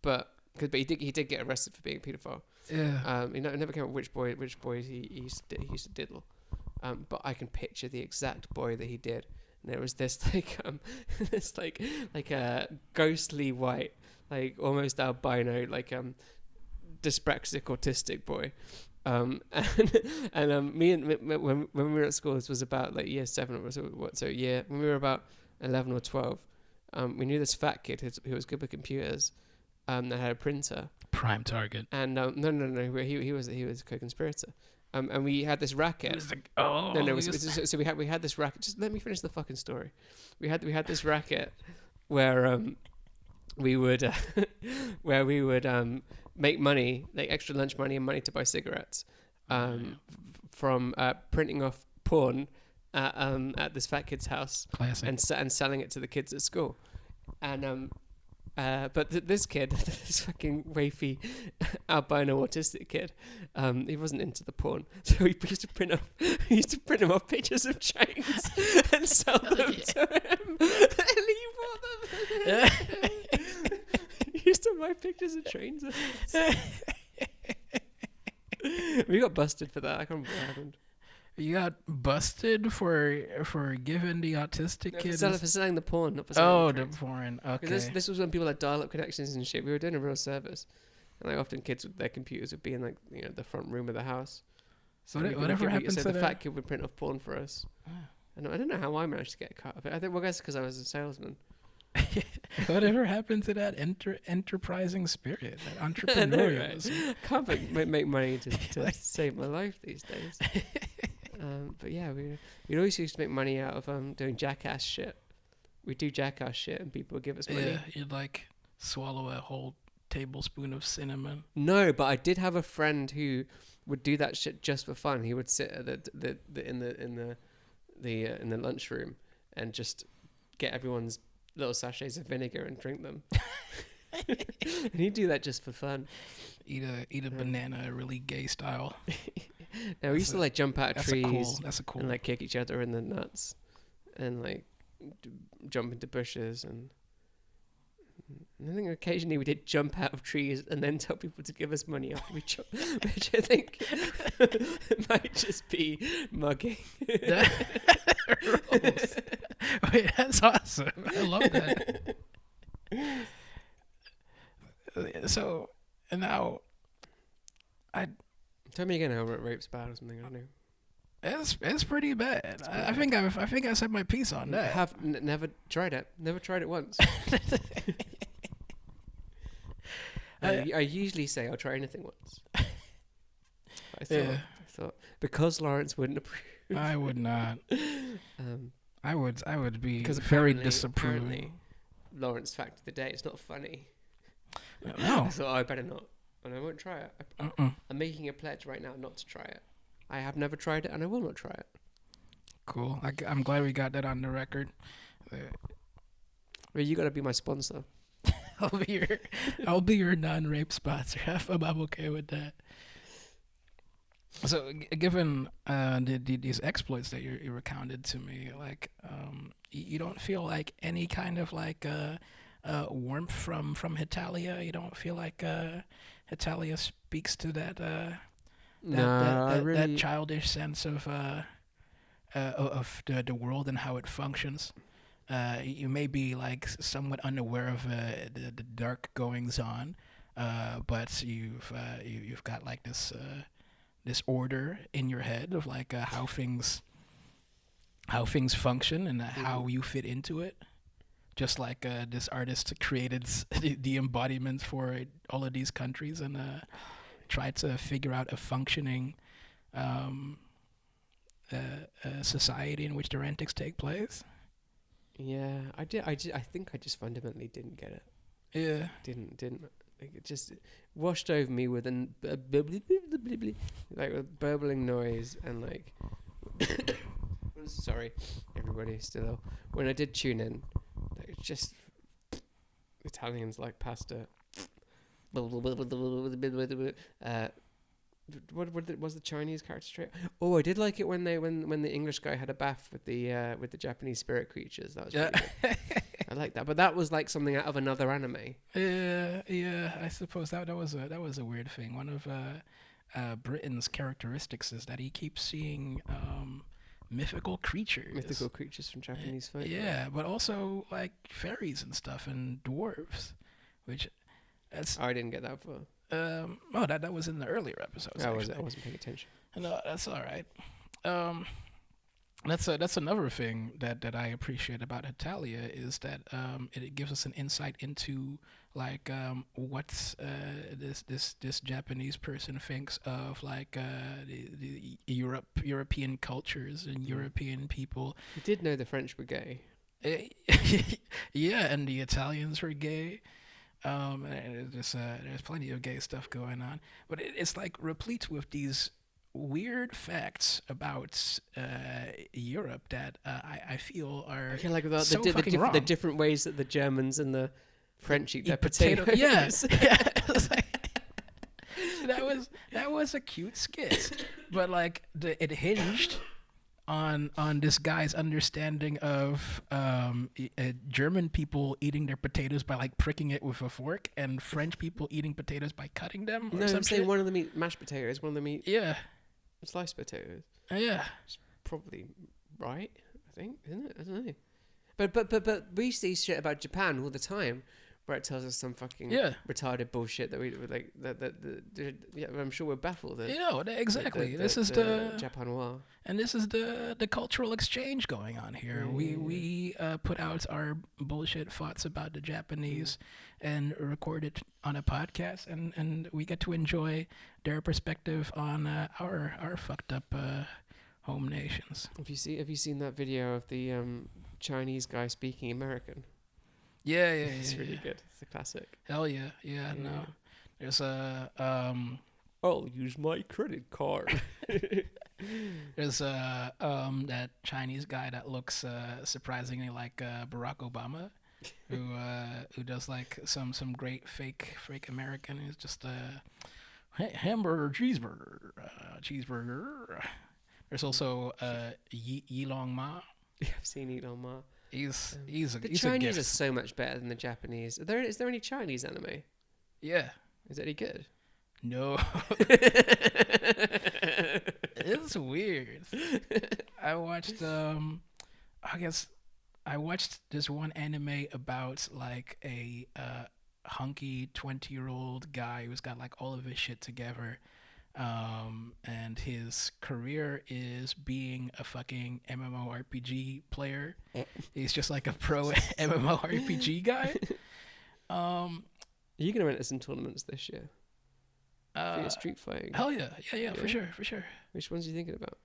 but he did get arrested for being a pedophile. Yeah. It never came out which boys he used to diddle. But I can picture the exact boy that he did. And there was this like a ghostly white, like almost albino, like dyspraxic autistic boy. And me and when we were at school, this was about like year 7 or when we were about 11 or 12, we knew this fat kid who was good with computers, that had a printer. Prime target. And no, he was a co-conspirator. And we had this racket. It was like, oh, No, so we had this racket. Just let me finish the fucking story. We had this racket where we would make money, like extra lunch money and money to buy cigarettes, from printing off porn at this fat kid's house. Classic. and selling it to the kids at school. And but this kid, this fucking wafy albino autistic kid, he wasn't into the porn, so he used to print him off pictures of chains and sell them to him, and he bought them. He used to buy pictures of trains. We got busted for that. I can't remember what happened. You got busted for giving the autistic kid. For selling the porn, not for selling the porn. Okay. This was when people had dial-up connections and shit. We were doing a real service, and like often kids with their computers would be in like the front room of the house. So whatever happened to the that? fat kid would print off porn for us. And I don't know how I managed to get a cut of it. I think guess because I was a salesman. Whatever happened to that enterprising spirit, that entrepreneurial? Can't make money to save my life these days. But yeah, we always used to make money out of doing jackass shit. We do jackass shit and people would give us money. Yeah, you'd like swallow a whole tablespoon of cinnamon. No, but I did have a friend who would do that shit just for fun. He would sit at in the lunchroom and just get everyone's little sachets of vinegar and drink them. And he'd do that just for fun. Eat a banana really gay style. Now we used to like jump out of trees That's a cool. and like kick each other in the nuts and like jump into bushes, and I think occasionally we did jump out of trees and then tell people to give us money after we jump, which I think might just be mugging. Wait, that's awesome. I love that. So, and now, Tell me again how rape's bad or something. I don't know. it's pretty bad. I think I said my piece on that. I have never tried it. Never tried it once. I usually say I'll try anything once. I thought because Lawrence wouldn't approve. I would not. I would be because very disapproving. Lawrence fact of the day. It's not funny. No. I thought, I better not, and I won't try it. I'm making a pledge right now not to try it. I have never tried it, and I will not try it. Cool. I'm glad we got that on the record. Well, you got to be my sponsor. I'll be your non-rape sponsor. I'm okay with that. So, given these exploits that you recounted to me, like, you don't feel like any kind of like warmth from Hetalia. You don't feel like Hetalia speaks to that that childish sense of the world and how it functions. You may be like somewhat unaware of the dark goings on, but you've got like this order in your head of like how things function and how you fit into it. Just like this artist created the embodiment for all of these countries and tried to figure out a functioning society in which their antics take place. Yeah, I did. I think I just fundamentally didn't get it. Yeah. Didn't. Like, it just washed over me with like a burbling noise and like. Sorry, everybody. Still, when I did tune in, like, it's just Italians like pasta. What was the Chinese character trait? Oh, I did like it when the English guy had a bath with the Japanese spirit creatures. That was really good. I like that, but that was like something out of another anime. Yeah. I suppose that was a weird thing. One of Britain's characteristics is that he keeps seeing mythical creatures From Japanese folk. Yeah, but also like fairies and stuff and dwarves, which that's. I didn't get that far. That was in the earlier episodes. I wasn't paying attention. No, that's all right. That's another thing that I appreciate about Hetalia is that it gives us an insight into like what's this Japanese person thinks of like the European cultures and European people. You did know the French were gay. Yeah, and the Italians were gay. And there's plenty of gay stuff going on, but it's like replete with these weird facts about Europe that I feel are like wrong. The different ways that the Germans and the French eat their potatoes. Yes, that was a cute skit, but like it hinged on this guy's understanding of German people eating their potatoes by like pricking it with a fork, and French people eating potatoes by cutting them. No, I'm saying one of them eat mashed potatoes, one of them eat sliced potatoes. Yeah, it's probably right. I think, isn't it? I don't know. But we see shit about Japan all the time, where it tells us some fucking retarded bullshit that we like. I'm sure we're baffled. Exactly. This is the Japanois. And this is the cultural exchange going on here. We put out our bullshit thoughts about the Japanese and record it on a podcast, and we get to enjoy their perspective on our fucked up home nations. Have you seen that video of the Chinese guy speaking American? Yeah. It's really good. It's a classic. Hell yeah. No. There's a I'll use my credit card. There's that Chinese guy that looks surprisingly like Barack Obama, who does like some great fake American. He's just hamburger cheeseburger. There's also Yilong Ma. I've seen Yilong Ma. He's the Chinese are so much better than the Japanese. Is there any Chinese anime? Yeah. Is it any good? No. It's weird. I watched this one anime about like a hunky 20-year-old guy who's got like all of his shit together. And his career is being a fucking MMORPG player. He's just like a pro MMORPG guy. Are you gonna enter some tournaments this year? For your street fighting? Hell yeah, for sure. Which ones are you thinking about?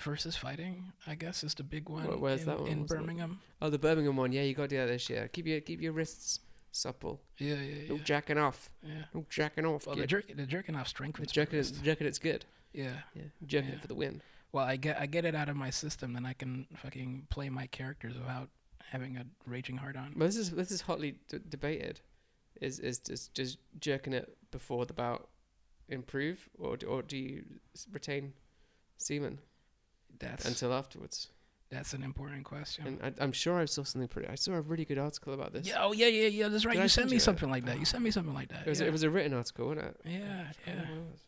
versus fighting, I guess, is the big one. Where's in, that one? in What's that? Birmingham? Oh, the Birmingham one. Yeah, you got to do that this year. Keep your wrists supple. Yeah, No yeah. jacking off. Yeah. No jacking off. Well, kid. the jerking off strengthens. The jerking it's good. Yeah. Yeah, jerking Yeah. it for the win. Well, I get it out of my system, then I can fucking play my characters without having a raging hard on. But this is hotly debated. Is just jerking it before the bout improve, or do you retain semen That's until afterwards? that's an important question. And I'm sure I saw something pretty. I saw a really good article about this. Yeah, oh yeah. That's right. Did I You send sent me you it? something like that. You sent me something like that. It was yeah. it was a written article, wasn't it? Yeah, I yeah. forgot what it was.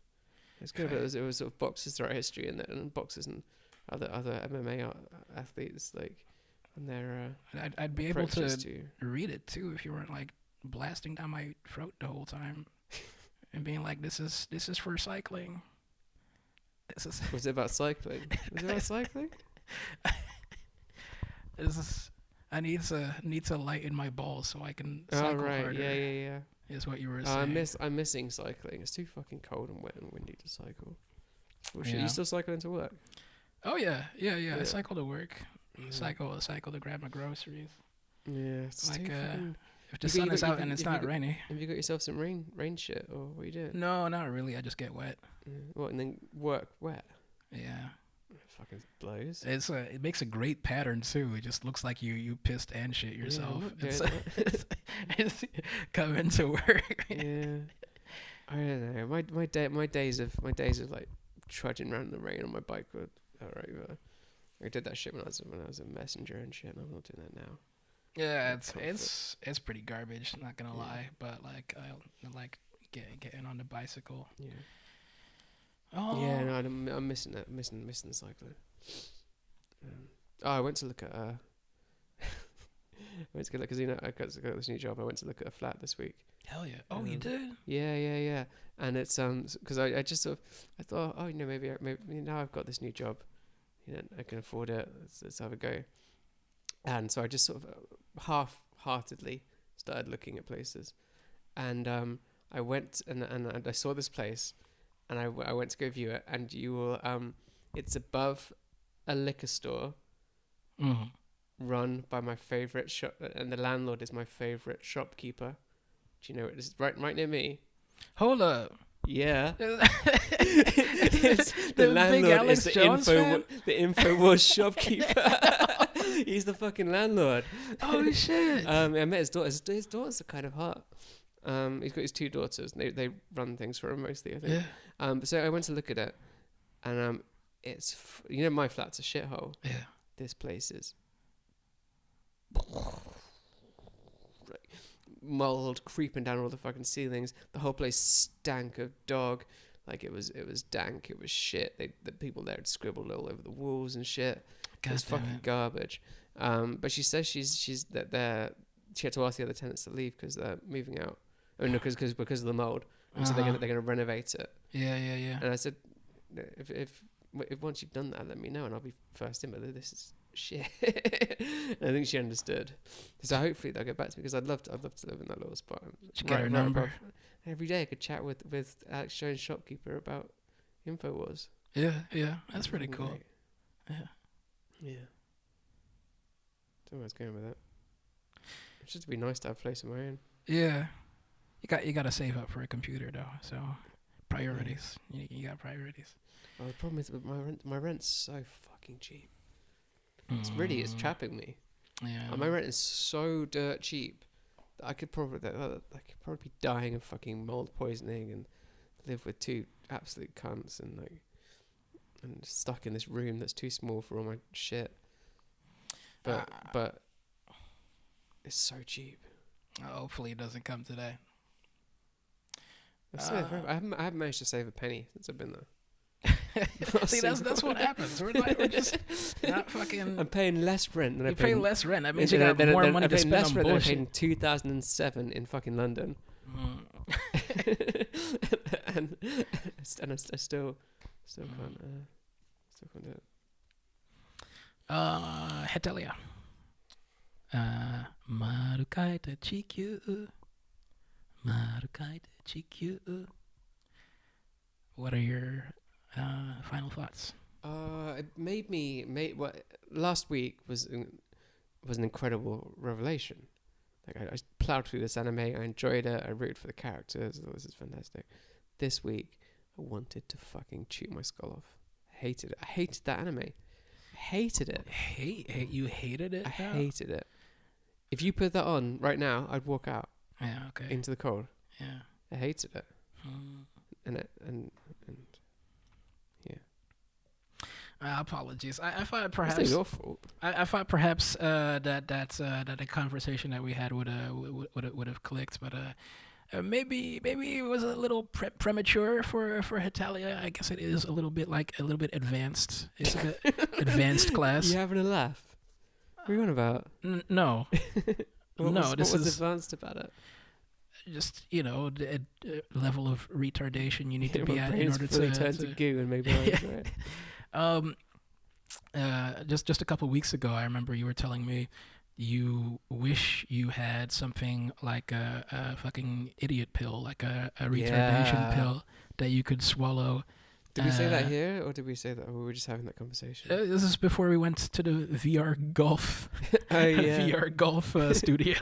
It's good, but it was sort of boxers throughout history and boxers and other MMA athletes like and their I'd be able approaches to read it too if you weren't like blasting down my throat the whole time and being like, "This is for cycling." This is Was it about cycling? Was it about cycling? this is. I need to lighten my balls so I can Oh cycle right, harder. yeah. Is what you were saying. I'm missing cycling. It's too fucking cold and wet and windy to cycle. Well, shit, Yeah. you still cycling to work? Oh yeah. Yeah. I cycle to work. Yeah. Cycle to grab my groceries. Yeah, it's Like, too fucking... If the You sun got- is you out got- and it's have you not got- rainy. Have you got yourself some rain shit, or what are you doing? No, not really. I just get wet. What, and then work wet? Yeah. It fucking blows. It makes a great pattern too. It just looks like you pissed and shit yourself. I'm not doing It's coming to work. Yeah. I don't know. My days of like trudging around in the rain on my bike were alright. I did that shit when I was a messenger and shit. And I'm not doing that now. Yeah, Comfort. it's pretty garbage. Not gonna Yeah. lie, but like I like getting on the bicycle. Yeah. Oh Yeah. No, I'm missing that. Missing the cycling. I went to look at because I got this new job. I went to look at a flat this week. hell yeah! Oh, you Um, did? Yeah. And it's because I just sort of I thought, oh, maybe now I've got this new job, I can afford it. Let's have a go. And so I just sort of half-heartedly started looking at places, and I went and I saw this place, and I went to go view it, and you will it's above a liquor store Mm-hmm. run by my favorite shop, and the landlord is my favorite shopkeeper. Do you know it is right near me? Hold up. Yeah. It's The big landlord Alex is Jones fan? the InfoWars shopkeeper. He's the fucking landlord. Oh shit! I met his daughter. His daughters are kind of hot. He's got his two daughters. They run things for him mostly, I think. Yeah. So I went to look at it, and it's my flat's a shithole. Yeah. This place is mold creeping down all the fucking ceilings. The whole place stank of dog. Like it was dank. It was shit. The people there had scribbled all over the walls and shit. God It's damn fucking it. garbage. But she says she had to ask the other tenants to leave because they're moving out. Oh no, because of the mold. And so they're gonna renovate it. Yeah. And I said, if once you've done that, let me know and I'll be first in. But this is shit. And I think she understood. So hopefully they'll get back to me because I'd love to live in that little spot. Did you get her number? above. Every day I could chat with Alex Jones, shopkeeper, about InfoWars. Yeah. That's pretty That'd be cool. great. Yeah. Don't know where I was going with that. It's just be nice to have a place of my own. Yeah. You got to save up for a computer though. So priorities. You got priorities. Oh, the problem is that my rent's so fucking cheap. It's trapping me. Yeah. My rent is so dirt cheap that I could probably be dying of fucking mold poisoning and live with two absolute cunts and stuck in this room that's too small for all my shit. But it's so cheap. Hopefully it doesn't come today. I haven't managed to save a penny since I've been there. See, that's what happens. We're just not fucking. I'm paying less rent than I You paid. pay less rent. That means you got more money to spend on than I paid in bullshit. 2007 in fucking London. and I still can't do it. Hetalia. Marukaita chikyu. Marukaita chikyu. What are your final thoughts? It made me what last week was an incredible revelation. Like I plowed through this anime, I enjoyed it, I rooted for the characters. I thought this is fantastic. This week, I wanted to fucking chew my skull off. I hated it. I hated that anime. I hated it. You hated it? I hated it. If you put that on right now, I'd walk out. Yeah. Okay. Into the cold. Yeah. I hated it. And yeah. Apologies. I thought perhaps It's not your fault. I thought perhaps that the conversation that we had would have clicked, but maybe it was a little premature for Hetalia. I guess it is a little bit advanced. It's a bit advanced class. You having a laugh? What are you on about? No. What was is advanced about it? just the level of retardation you need to be My at in brain's order fully to turned to goo and maybe right. Just a couple weeks ago, I remember you were telling me you wish you had something like a fucking idiot pill, like a retardation pill that you could swallow. Did we say that here, or did we say that, or were we just having that conversation? This is before we went to the VR golf, VR golf studio.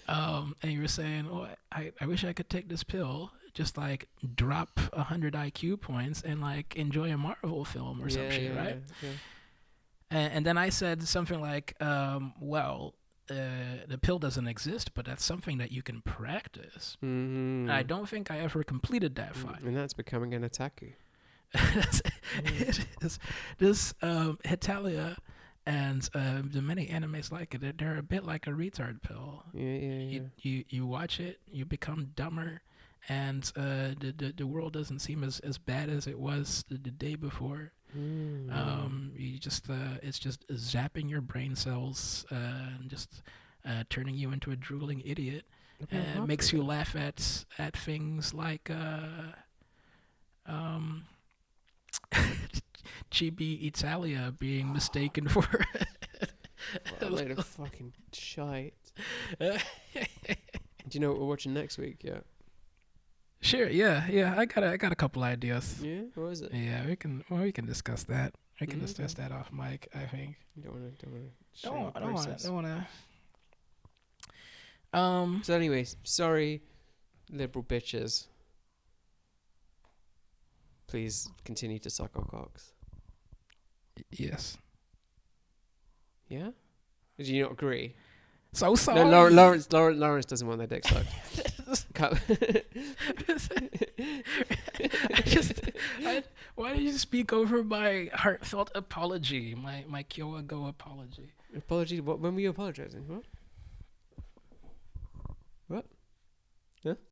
And you were saying, "Oh, I wish I could take this pill, just like drop 100 IQ points and like enjoy a Marvel film or some shit, right?" Yeah. And then I said something like, "Well, the pill doesn't exist, but that's something that you can practice." Mm-hmm. I don't think I ever completed that fight. And that's becoming an otaku. It is. This Hetalia and the many animes like it, they're a bit like a retard pill. Yeah. You watch it, you become dumber, and the world doesn't seem as bad as it was the day before. You just it's just zapping your brain cells and just turning you into a drooling idiot. It makes you laugh at things like Chibi Hetalia being mistaken for I made a fucking shite. Do you know what we're watching next week? Yeah. Sure. Yeah. I got a couple ideas. Yeah. What is it? Yeah, we can discuss that. We can discuss that off mic, I think. You don't want to. I don't want to. So, anyways, sorry, liberal bitches. Please continue to suck our cocks. Yes. Yeah. Do you not agree? So sorry. No, Lawrence doesn't want their dick sucked. Why did you speak over my heartfelt apology, my Kyowa Go apology? Apology? What? When were you apologizing? What? Huh?